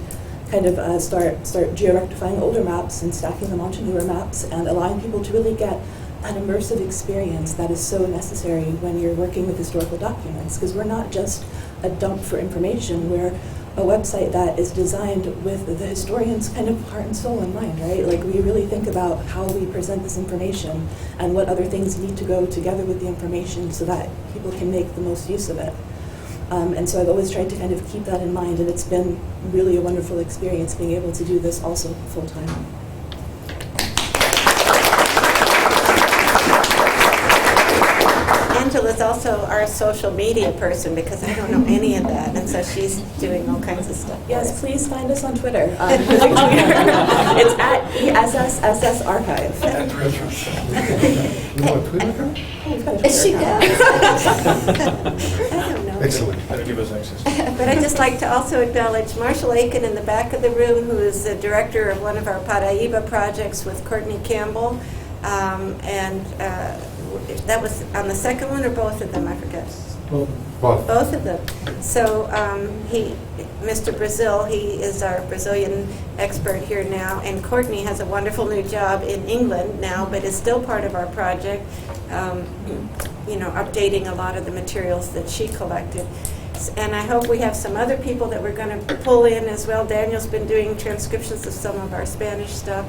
kind of start geo-rectifying older maps and stacking them onto newer maps and allowing people to really get that immersive experience that is so necessary when you're working with historical documents, because we're not just a dump for information, we're a website that is designed with the historian's kind of heart and soul in mind, right? Like we really think about how we present this information and what other things need to go together with the information so that people can make the most use of it. And so I've always tried to kind of keep that in mind, and it's been really a wonderful experience being able to do this also full-time. Angela's also our social media person because I don't know any of that, and so she's doing all kinds of stuff. Yes, please find us on Twitter. It's at ESSSS Archive. You know what Twitter account? She does. I don't know. Excellent. That'll give us access. But I'd just like to also acknowledge Marshall Aiken in the back of the room, who is the director of one of our Paraíba projects with Courtney Campbell. That was on the second one or both of them, I forget. Both. Both of them. So Mr. Brazil, he is our Brazilian expert here now, and Courtney has a wonderful new job in England now, but is still part of our project, updating a lot of the materials that she collected. And I hope we have some other people that we're going to pull in as well. Daniel's been doing transcriptions of some of our Spanish stuff.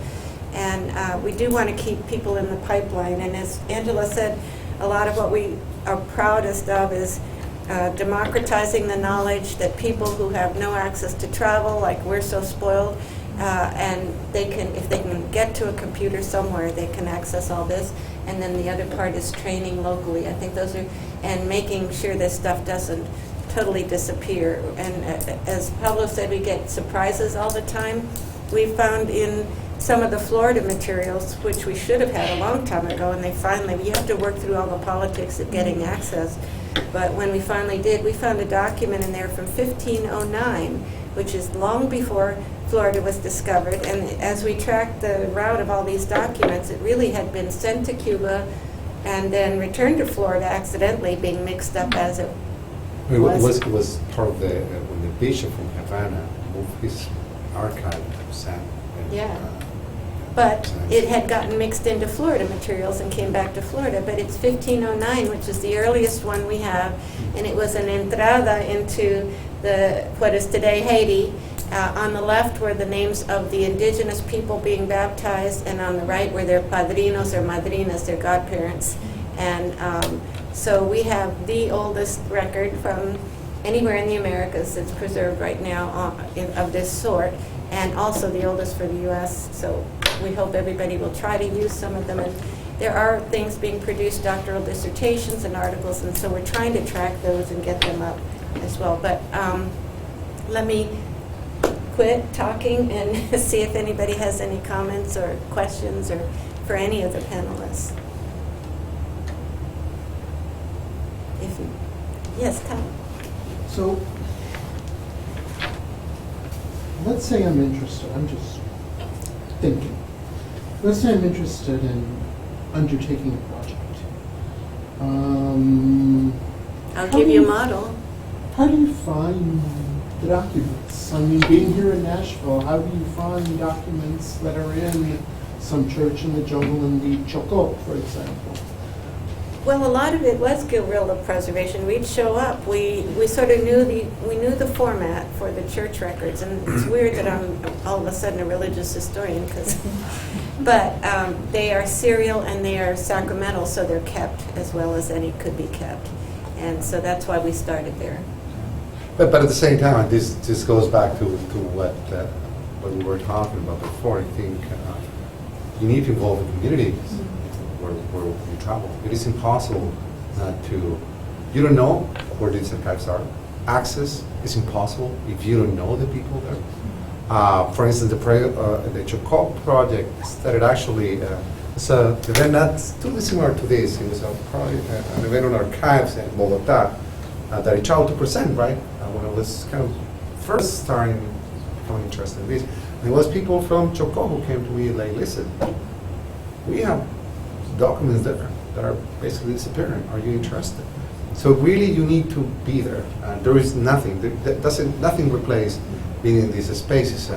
And we do want to keep people in the pipeline. And as Angela said, a lot of what we are proudest of is democratizing the knowledge that people who have no access to travel, like we're so spoiled, and if they can get to a computer somewhere, they can access all this. And then the other part is training locally. I think those are, and making sure this stuff doesn't totally disappear. And as Pablo said, we get surprises all the time. We found in some of the Florida materials, which we should have had a long time ago, and you have to work through all the politics of getting access. But when we finally did, we found a document in there from 1509, which is long before Florida was discovered. And as we tracked the route of all these documents, it really had been sent to Cuba and then returned to Florida accidentally, being mixed up as it It was part of the, when the bishop from Havana moved his archive to San. Yeah. But it had gotten mixed into Florida materials and came back to Florida. But it's 1509, which is the earliest one we have, and it was an entrada into what is today Haiti. On the left were the names of the indigenous people being baptized, and on the right were their padrinos or madrinas, their godparents. And so we have the oldest record from anywhere in the Americas that's preserved right now of this sort, and also the oldest for the U.S. So we hope everybody will try to use some of them. And there are things being produced, doctoral dissertations and articles, and so we're trying to track those and get them up as well. But let me quit talking and see if anybody has any comments or questions or for any of the panelists. Yes, Tom. So, let's say I'm interested, I'm just thinking. Let's say I'm interested in undertaking a project. I'll give you a model. How do you find the documents? I mean, being here in Nashville, how do you find documents that are in some church in the jungle in the Chocó, for example? Well, a lot of it was guerrilla preservation. We'd show up. We sort of knew the format for the church records, and it's weird that I'm all of a sudden a religious historian, but they are serial and they are sacramental, so they're kept as well as any could be kept, and so that's why we started there. But at the same time, this goes back to what we were talking about before. I think you need to involve the community where you travel. It is impossible not to. You don't know where these archives are. Access is impossible if you don't know the people there. For instance, the Chocó project started actually. It's an event not too dissimilar to this. It was an event on archives in Bogotá that I tried to present, right? When I was kind of first starting becoming interested in this. And it was people from Chocó who came to me like, listen, we have documents there that are basically disappearing. Are you interested? So really, you need to be there. There is nothing. Nothing replace being in these spaces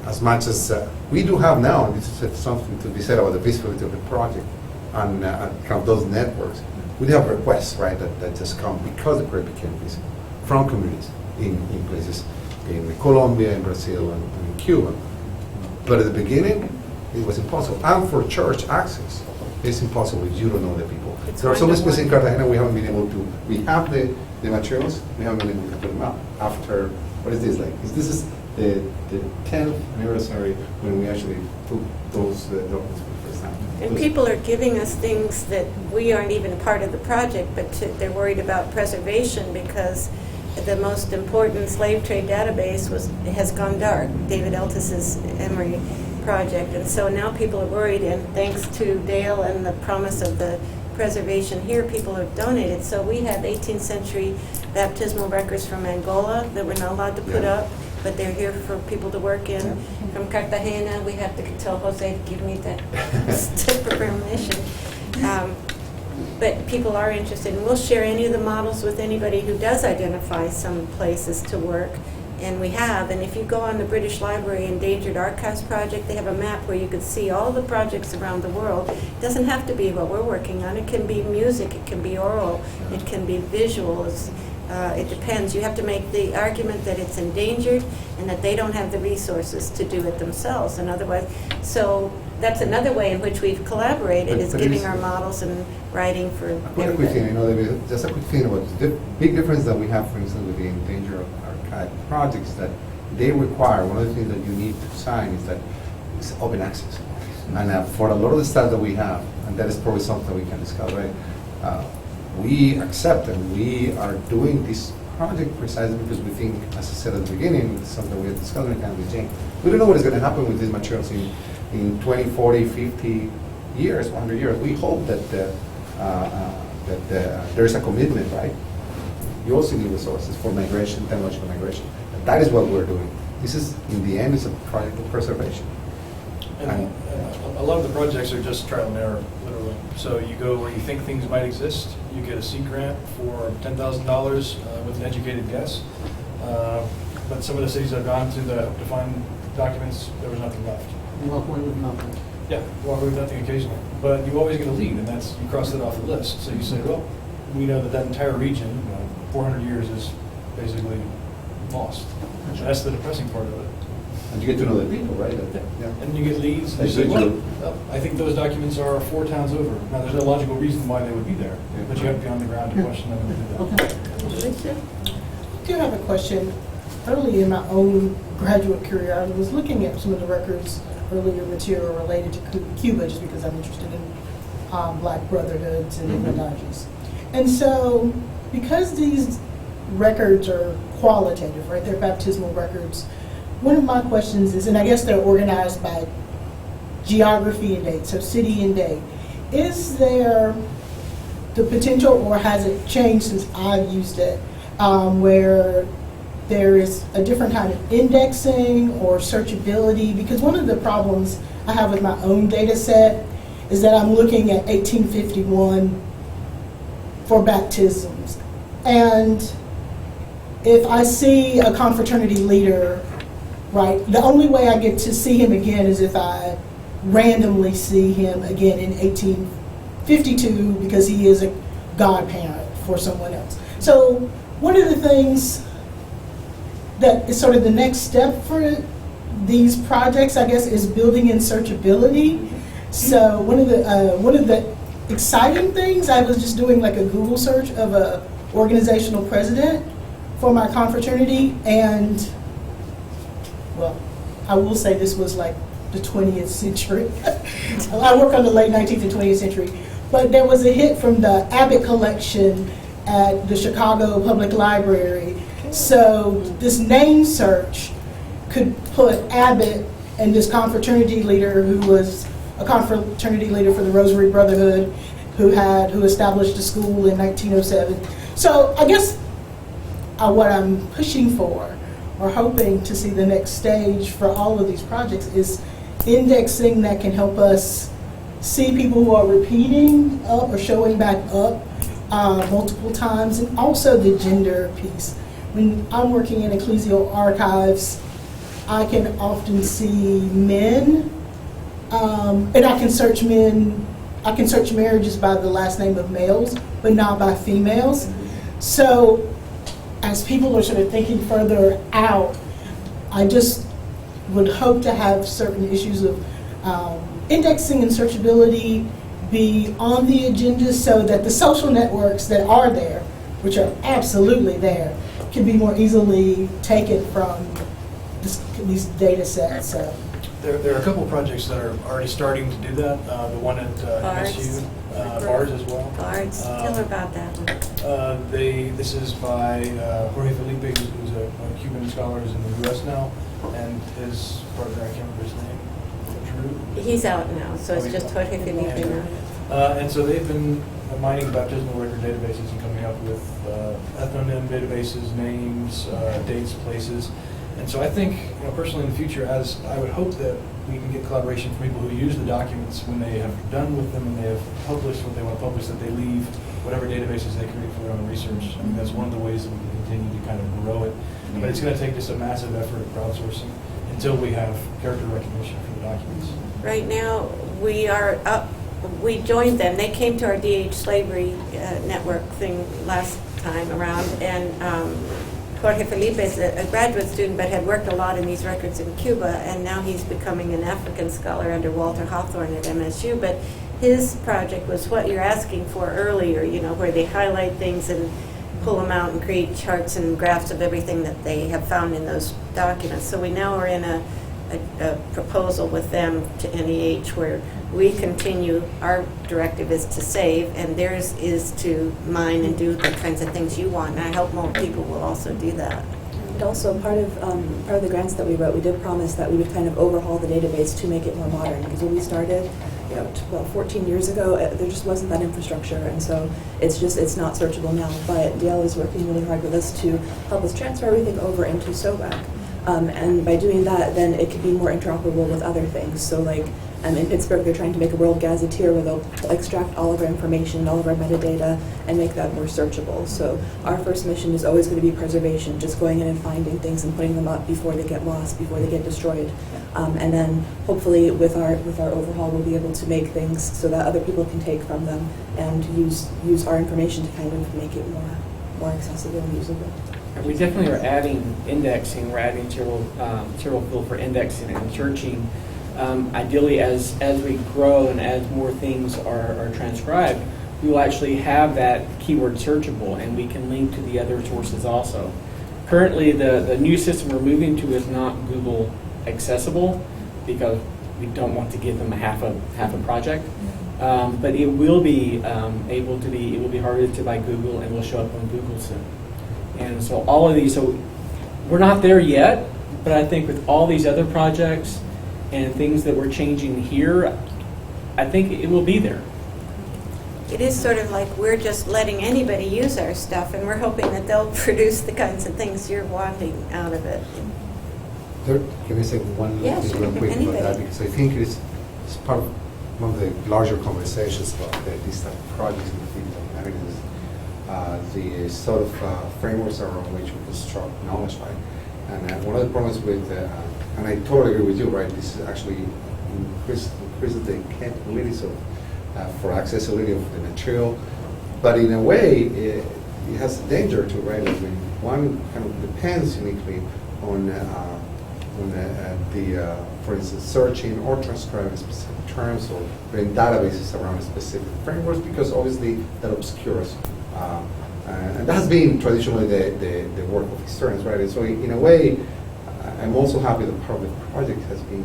as much as we do have now. And this is something to be said about the visibility of the project and kind of those networks. We have requests, right, that just come because the project became visible from communities in places in Colombia, in Brazil, and in Cuba. But at the beginning, it was impossible. And for church access, it's impossible if you don't know the people. There are some spaces in Cartagena we haven't been able to. We have the materials, we haven't been able to put them up. After, what is this like? This is the 10th anniversary when we actually took those documents for the first time. And people are giving us things that we aren't even part of the project, but they're worried about preservation because the most important slave trade database has gone dark, David Eltis's Emory project. And so now people are worried, and thanks to Dale and the promise of the preservation here, people have donated. So we have 18th century baptismal records from Angola that we're not allowed to put up, but they're here for people to work in. From Cartagena, we have to tell Jose to give me that slip of permission. But people are interested, and we'll share any of the models with anybody who does identify some places to work, and we have. And if you go on the British Library Endangered Archives Project, they have a map where you can see all the projects around the world. It doesn't have to be what we're working on. It can be music, it can be oral, it can be visuals. It depends. You have to make the argument that it's endangered and that they don't have the resources to do it themselves. And otherwise, so that's another way in which we've collaborated, is giving our models and writing for everybody. A quick thing, just a quick thing about the big difference that we have, for instance, with the endangered archive projects, that they require, one of the things that you need to sign is that it's open access. And for a lot of the stuff that we have, and that is probably something we can discuss, right? We accept and we are doing this project precisely because we think, as I said at the beginning, it's something we have discussed with Jane. We don't know what is going to happen with these materials in 20, 40, 50 years, 100 years. We hope that there is a commitment, right? You also need resources for migration, technological migration. And that is what we're doing. this is, in the end, is a project of preservation. And a lot of the projects are just trial and error, literally. So you go where you think things might exist, you get a seed grant for $10,000 with an educated guess. But some of the cities I've gone to find documents, there was nothing left. You walk away with nothing. Yeah, walk away with nothing occasionally. But you always get a lead, and that's, you cross it off the list. So you say, well, we know that entire region, 400 years, is basically lost. And that's the depressing part of it. And you get to know the people, right? Yeah. And you get leads, and you That's say, true. well, I think those documents are 4 towns over. Now, there's no logical reason why they would be there, but you have to be on the ground to question them and do that. I do have a question. Early in my own graduate career, I was looking at some of the records, earlier material related to Cuba, just because I'm interested in Black brotherhoods and Illuminatis. And so, because these records are qualitative, right, they're baptismal records, one of my questions is, and I guess they're organized by geography and date, so city and date, is there the potential, or has it changed since I've used it, where there is a different kind of indexing or searchability? Because one of the problems I have with my own data set is that I'm looking at 1851 for baptisms. And if I see a confraternity leader, right, the only way I get to see him again is if I randomly see him again in 1852 because he is a godparent for someone else. So one of the things that is sort of the next step for these projects, I guess, is building in searchability. So one of the exciting things, I was just doing like a Google search of a organizational president for my confraternity, and well, I will say this was like the 20th century. I work on the late 19th and 20th century, but there was a hit from the Abbott collection at the Chicago Public Library. So this name search could put Abbott and this confraternity leader, who was a confraternity leader for the Rosary Brotherhood, who established a school in 1907. So I guess what I'm pushing for, or hoping to see the next stage for all of these projects, is indexing that can help us see people who are repeating up or showing back up multiple times, and also the gender piece. When I'm working in ecclesial archives, I can often see men, and I can search marriages by the last name of males, but not by females. So as people are sort of thinking further out, I just would hope to have certain issues of indexing and searchability be on the agenda, so that the social networks that are there, which are absolutely there, can be more easily taken from these data sets. So. There are a couple of projects that are already starting to do that. The one at MSU, BARDS as well. BARDS, tell her about that one. This is by Jorge Philippe, who's a Cuban scholar, who's in the U.S. now, and his partner, I can't remember his name, Gertrude. He's out now, so it's just Jorge Philippe now. And so they've been mining baptismal record databases and coming up with ethnonym databases, names, dates, places. And so I think, personally in the future, as I would hope that we can get collaboration from people who use the documents when they have done with them and they have published what they want to publish, that they leave whatever databases they create for their own research. I mean, that's one of the ways that we can continue to kind of grow it. But it's going to take just a massive effort of crowdsourcing until we have character recognition for the documents. Right now, we joined them. They came to our DH slavery network thing last time around, and Jorge Philippe is a graduate student, but had worked a lot in these records in Cuba, and now he's becoming an African scholar under Walter Hawthorne at MSU. But his project was what you're asking for earlier, where they highlight things and pull them out and create charts and graphs of everything that they have found in those documents. So we now are in a proposal with them to NEH where we continue, our directive is to save, and theirs is to mine and do the kinds of things you want. And I hope more people will also do that. And also part of the grants that we wrote, we did promise that we would kind of overhaul the database to make it more modern. Because when we started, 14 years ago, there just wasn't that infrastructure, and so it's not searchable now. But DL is working really hard with us to help us transfer everything over into SOBAC. And by doing that, then it could be more interoperable with other things. So like in Pittsburgh, they're trying to make a World Gazetteer where they'll extract all of our information, all of our metadata, and make that more searchable. So our first mission is always going to be preservation, just going in and finding things and putting them up before they get lost, before they get destroyed. And then hopefully with our overhaul, we'll be able to make things so that other people can take from them and use our information to kind of make it more accessible and usable. We definitely are adding indexing. We're adding serial field for indexing and searching. Ideally, as we grow and as more things are transcribed, we will actually have that keyword searchable, and we can link to the other sources also. Currently, the new system we're moving to is not Google accessible because we don't want to give them half a project. But it will be able to be. It will be harvested by Google and will show up on Google soon. And so all of these. So we're not there yet, but I think with all these other projects and things that we're changing here, I think it will be there. It is sort of like we're just letting anybody use our stuff, and we're hoping that they'll produce the kinds of things you're wanting out of it. Can I say one Yeah, thing sure. real quick Anybody. about that? Because I think it's part of one of the larger conversations about these type of projects in the field of humanities. The sort of frameworks around which we construct knowledge, right? And one of the problems with, and I totally agree with you, right? This is actually increases the capabilities of for accessibility of the material, but in a way, it has a danger too, right? Like when one kind of depends uniquely on for instance, searching or transcribing specific terms or in databases around specific frameworks, because obviously that obscures. And that has been traditionally the work of historians, right? And so in a way, I'm also happy that part of the project has been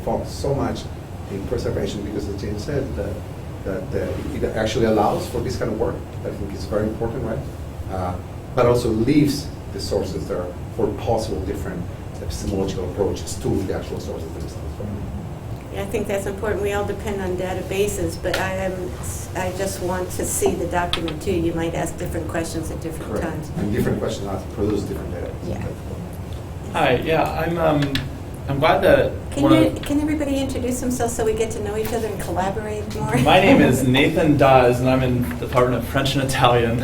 focused so much in preservation, because as Jane said, that it actually allows for this kind of work. I think it's very important, right? But also leaves the sources there for possible different epistemological approaches to the actual sources themselves. I think that's important. We all depend on databases, but I just want to see the document too. You might ask different questions at different Correct. times. And different questions produce different data. Yeah. Hi, yeah, I'm glad that Can everybody introduce themselves so we get to know each other and collaborate more? My name is Nathan Dawes, and I'm in the Department of French and Italian.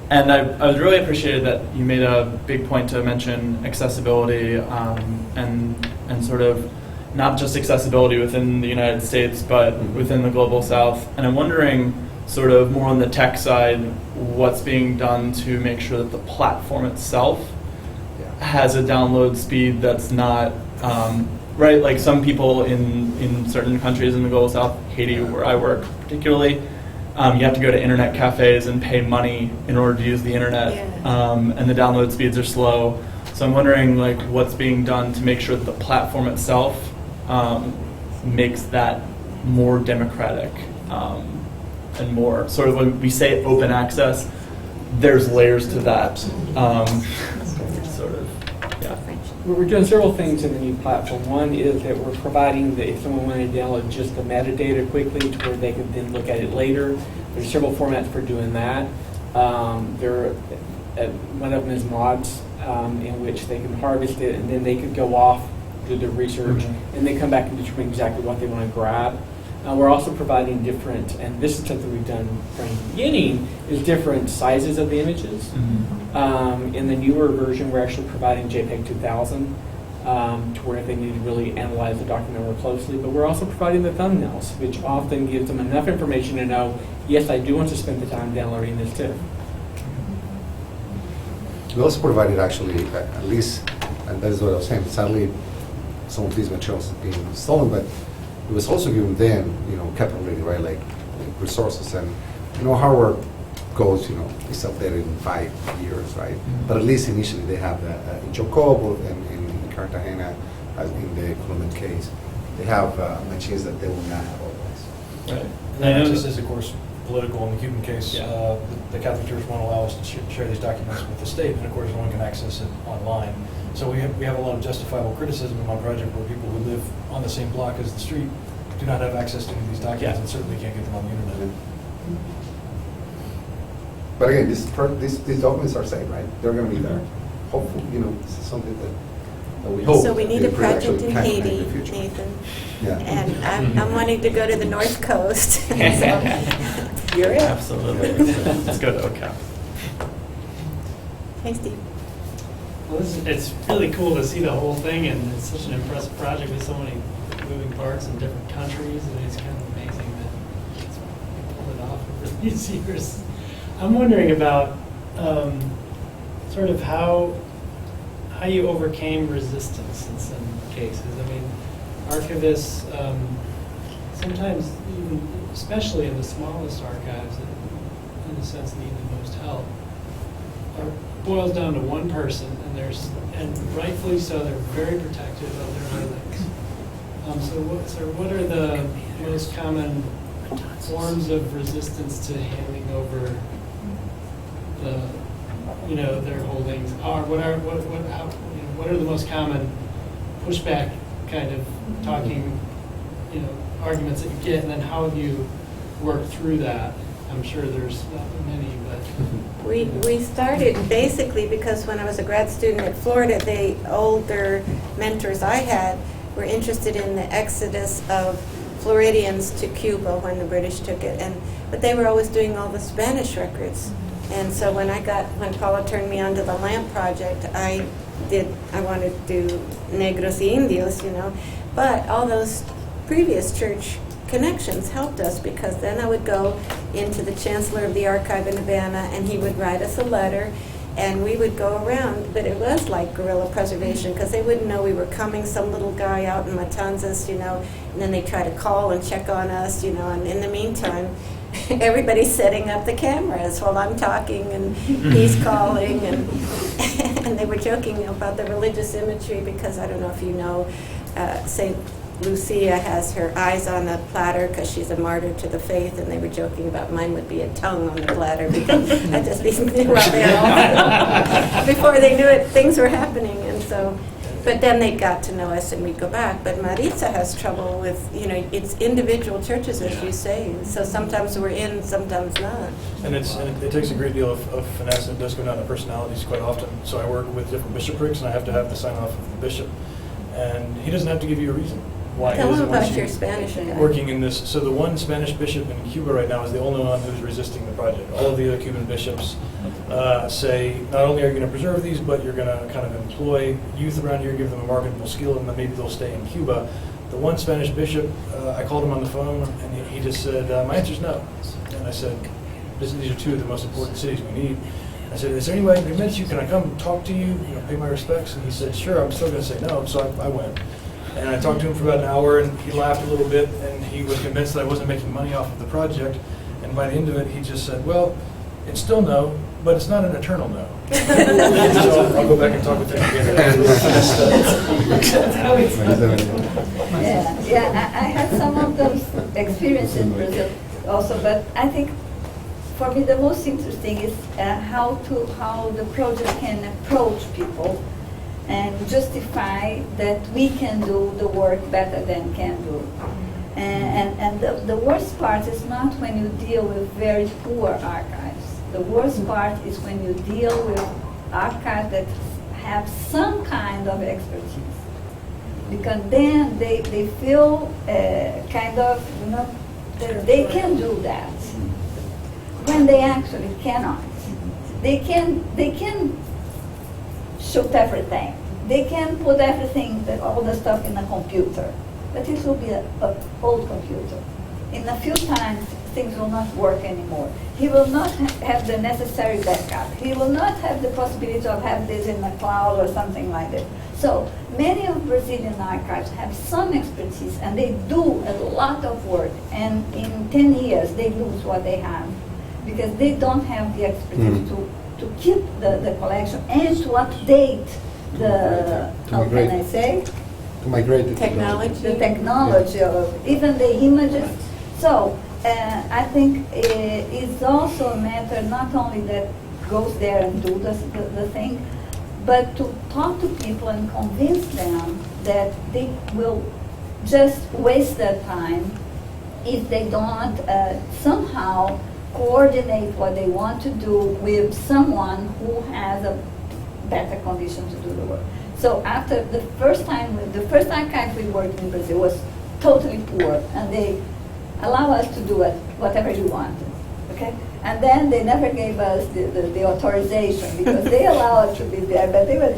And I was really appreciated that you made a big point to mention accessibility and sort of not just accessibility within the United States, but within the Global South. And I'm wondering, sort of more on the tech side, what's being done to make sure that the platform itself has a download speed that's not, right, like some people in certain countries in the Global South, Haiti where I work particularly, you have to go to internet cafes and pay money in order to use the internet, and the download speeds are slow. So I'm wondering, like, what's being done to make sure that the platform itself makes that more democratic and more sort of, when we say open access, there's layers to that. Sort of, yeah. We're doing several things in the new platform. One is that we're providing that if someone wanted to download just the metadata quickly to where they could then look at it later. There's several formats for doing that. One of them is mods, in which they can harvest it and then they could go off, do their research, and then come back and determine exactly what they want to grab. We're also providing different, and this is something we've done from the beginning, is different sizes of the images. In the newer version, we're actually providing JPEG 2000 to where if they need to really analyze the document more closely. But we're also providing the thumbnails, which often gives them enough information to know, yes, I do want to spend the time downloading this too. We also provided actually, at least, and that is what I was saying, sadly, some of these materials have been stolen, but it was also given them, capability, right, like resources, and hardware goes, it's updated in 5 years, right? But at least initially they have that in Chocobo and in Cartagena, as in the Colombian case, they have machines that they will not have otherwise. Right. And then this is, of course, political. In the Cuban case, the Catholic Church won't allow us to share these documents with the state, and of course, no one can access it online. So we have a lot of justifiable criticism in my project where people who live on the same block as the street do not have access to any of these documents and certainly can't get them on the internet. But again, these documents are safe, right? They're going to be there. hopefully, this is something that we hope. So we need the a project production in can Haiti, in the future. Nathan. Yeah. And I'm wanting to go to the North Coast. So you're it. Absolutely. Let's go to OCAP. Hey, Steve. Well, it's really cool to see the whole thing, and it's such an impressive project with so many moving parts in different countries, and it's kind of amazing that it's pulled it off over these years. I'm wondering about sort of how you overcame resistance in some cases. I mean, archivists sometimes, even, especially in the smallest archives, that in a sense need the most help, boils down to one person, and rightfully so, they're very protective of their holdings. So what are the most common forms of resistance to handing over their holdings? What are the most common pushback kind of talking, arguments that you get, and then how have you worked through that? I'm sure there's not many, but... We started basically because when I was a grad student at Florida, the older mentors I had were interested in the exodus of Floridians to Cuba when the British took it, but they were always doing all the Spanish records. And so when Paula turned me on to the LAMP project, I wanted to do Negros y Indios, but all those previous church connections helped us, because then I would go into the chancellor of the archive in Havana, and he would write us a letter, and we would go around. But it was like guerrilla preservation, because they wouldn't know we were coming, some little guy out in Matanzas, and then they try to call and check on us, and in the meantime, everybody's setting up the cameras while I'm talking and he's calling, and and they were joking about the religious imagery, because I don't know if you know, St. Lucia has her eyes on a platter because she's a martyr to the faith, and they were joking about mine would be a tongue on the platter, because I just knew out there before they knew it, things were happening, and so. But then they got to know us, and we'd go back. But Maritza has trouble with, it's individual churches, as you say. So sometimes we're in, sometimes not. And it takes a great deal of finesse, and it does go down to personalities quite often. So I work with different bishoprics, and I have to have the sign off of the bishop. And he doesn't have to give you a reason why he Tell them doesn't want about you your Spanish guy. working in this. So the one Spanish bishop in Cuba right now is the only one who's resisting the project. All of the other Cuban bishops say, not only are you going to preserve these, but you're going to kind of employ youth around here, give them a marketable skill, and then maybe they'll stay in Cuba. The one Spanish bishop, I called him on the phone, and he just said, my answer's no. And I said, these are two of the most important cities we need. I said, is there any way I can convince you? Can I come talk to you, pay my respects? And he said, sure, I'm still going to say no. So I went. And I talked to him for about an hour, and he laughed a little bit, and he was convinced that I wasn't making money off of the project. And by the end of it, he just said, well, it's still no, but it's not an eternal no. So I'll go back and talk with him again. I had some of those experiences in Brazil also, but I think for me the most interesting is how the project can approach people and justify that we can do the work better than can do. And the worst part is not when you deal with very poor archives. The worst part is when you deal with archives that have some kind of expertise. Because then they feel kind of, that they can do that when they actually cannot. They can shoot everything. They can put everything, all the stuff in a computer, but it will be an old computer. In a few times, things will not work anymore. He will not have the necessary backup. He will not have the possibility of having this in the cloud or something like that. So many of Brazilian archives have some expertise, and they do a lot of work, and in 10 years, they lose what they have, because they don't have the expertise to keep the collection and to update how can I say? To migrate the technology of even the images. So I think it's also a matter not only that goes there and do the thing, but to talk to people and convince them that they will just waste their time if they don't somehow coordinate what they want to do with someone who has a better conditions to do the work. So after the first archive we worked in Brazil was totally poor, and they allow us to do whatever you wanted, okay? And then they never gave us the authorization because they allow us to be there, but they were,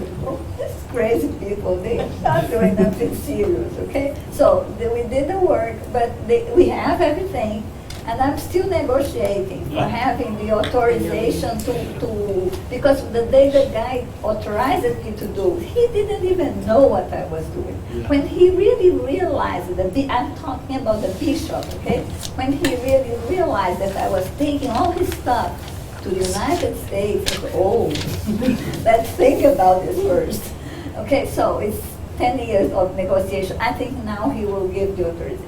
these crazy people, they're not doing nothing serious, okay? So we did the work, but we have everything, and I'm still negotiating for having the authorization to because the day the guy authorized me to do, he didn't even know what I was doing. When he really realized that, I'm talking about the bishop, okay? When he really realized that I was taking all his stuff to the United States, let's think about this first. Okay, so it's 10 years of negotiation. I think now he will give the authorization.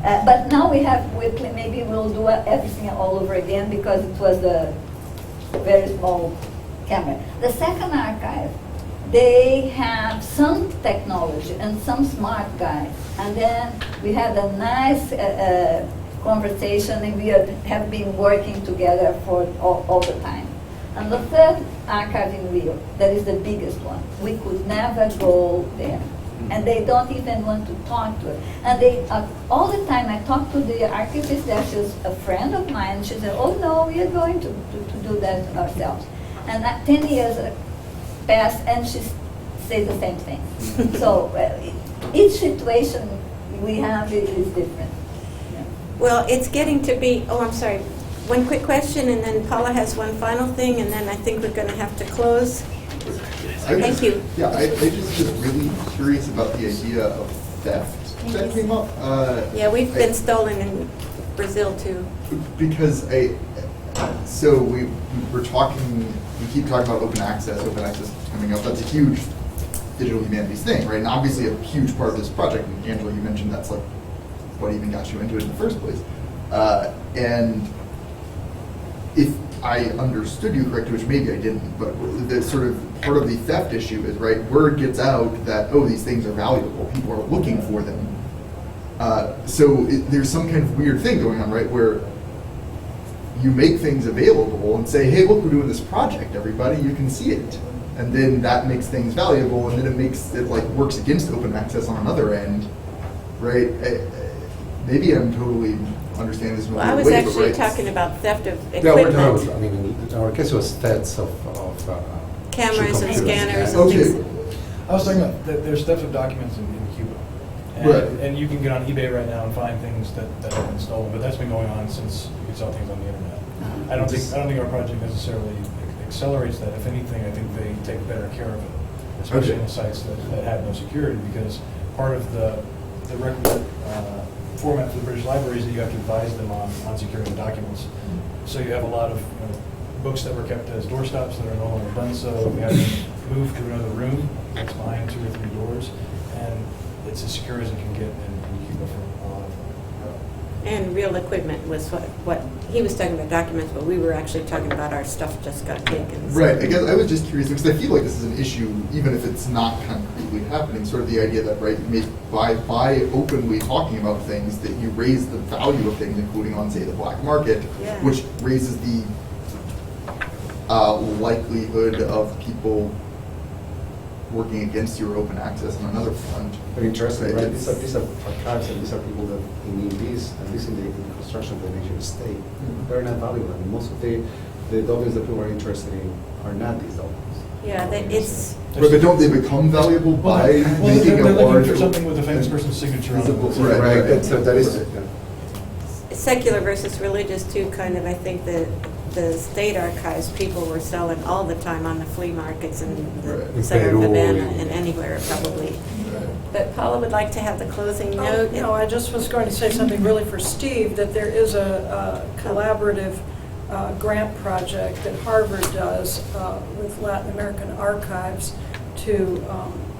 But now maybe we'll do everything all over again because it was a very small camera. The second archive, they have some technology and some smart guys. And then we had a nice conversation, and we have been working together for all the time. And the third archive in Rio, that is the biggest one, we could never go there. And they don't even want to talk to it. And they, all the time I talk to the archivist, she's a friend of mine, she said, oh no, we are going to do that ourselves. And 10 years passed, and she said the same thing. So each situation we have is different. Yeah. Well, it's getting to be, I'm sorry, one quick question, and then Paula has one final thing, and then I think we're going to have to close. Thank you. Yeah, I just was really curious about the idea of theft that came up. Yeah, we've been stolen in Brazil too. Because so we keep talking about open access coming up. That's a huge digital humanities thing, right? And obviously a huge part of this project, and Angela, you mentioned that's like what even got you into it in the first place. And if I understood you correctly, which maybe I didn't, but the sort of part of the theft issue is, right, word gets out that, these things are valuable, people are looking for them. So there's some kind of weird thing going on, right, where you make things available and say, hey, look, we're doing this project, everybody, you can see it. And then that makes things valuable, and then it like works against open access on another end, right? Maybe I'm totally understanding this. Well, I was actually talking about theft of equipment. Yeah, we're talking about, in our case it was thefts of cameras and scanners and things. I was talking about there's theft of documents in Cuba. And, right. And you can get on eBay right now and find things that have been stolen, but that's been going on since you could sell things on the internet. I don't think our project necessarily accelerates that. If anything, I think they take better care of it, especially in the sites that have no security, because part of the record format for the British Library is that you have to advise them on securing the documents. So you have a lot of books that were kept as doorstops that are no longer done so. We have to move to another room that's behind 2 or 3 doors, and it's as secure as it can get in Cuba for a lot of them. And real equipment was what he was talking about, documents, but we were actually talking about our stuff just got taken. So. Right. I guess I was just curious because I feel like this is an issue, even if it's not concretely happening. Sort of the idea that by openly talking about things, that you raise the value of things, including on, say, the black market, which raises the likelihood of people working against your open access on another front. Very interesting, right? These are archives, and these are people that need this, and this in the construction of the nation state. They're not valuable. I mean, most of the documents that people are interested in are not these documents. Yeah, it's. But don't they become valuable by making a large? For something with a famous person's signature on it. Right. So that is. Secular versus religious too, kind of. I think that the state archives, people were selling all the time on the flea markets in the center of Havana and anywhere probably. But Paula would like to have the closing note. No, I just was going to say something really for Steve, that there is a collaborative grant project that Harvard does with Latin American archives to,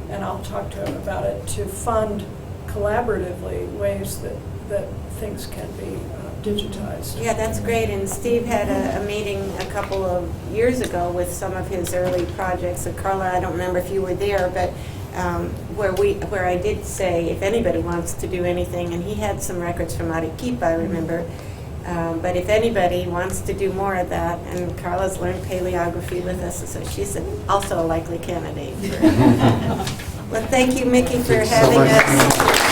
and I'll talk to him about it, to fund collaboratively ways that things can be digitized. Yeah, that's great. And Steve had a meeting a couple of years ago with some of his early projects. And Carla, I don't remember if you were there, but where I did say if anybody wants to do anything, and he had some records from Arequipa, I remember. But if anybody wants to do more of that, and Carla's learned paleography with us, so she's also a likely candidate. Well, thank you, Mickey, for Thank you so having much. us.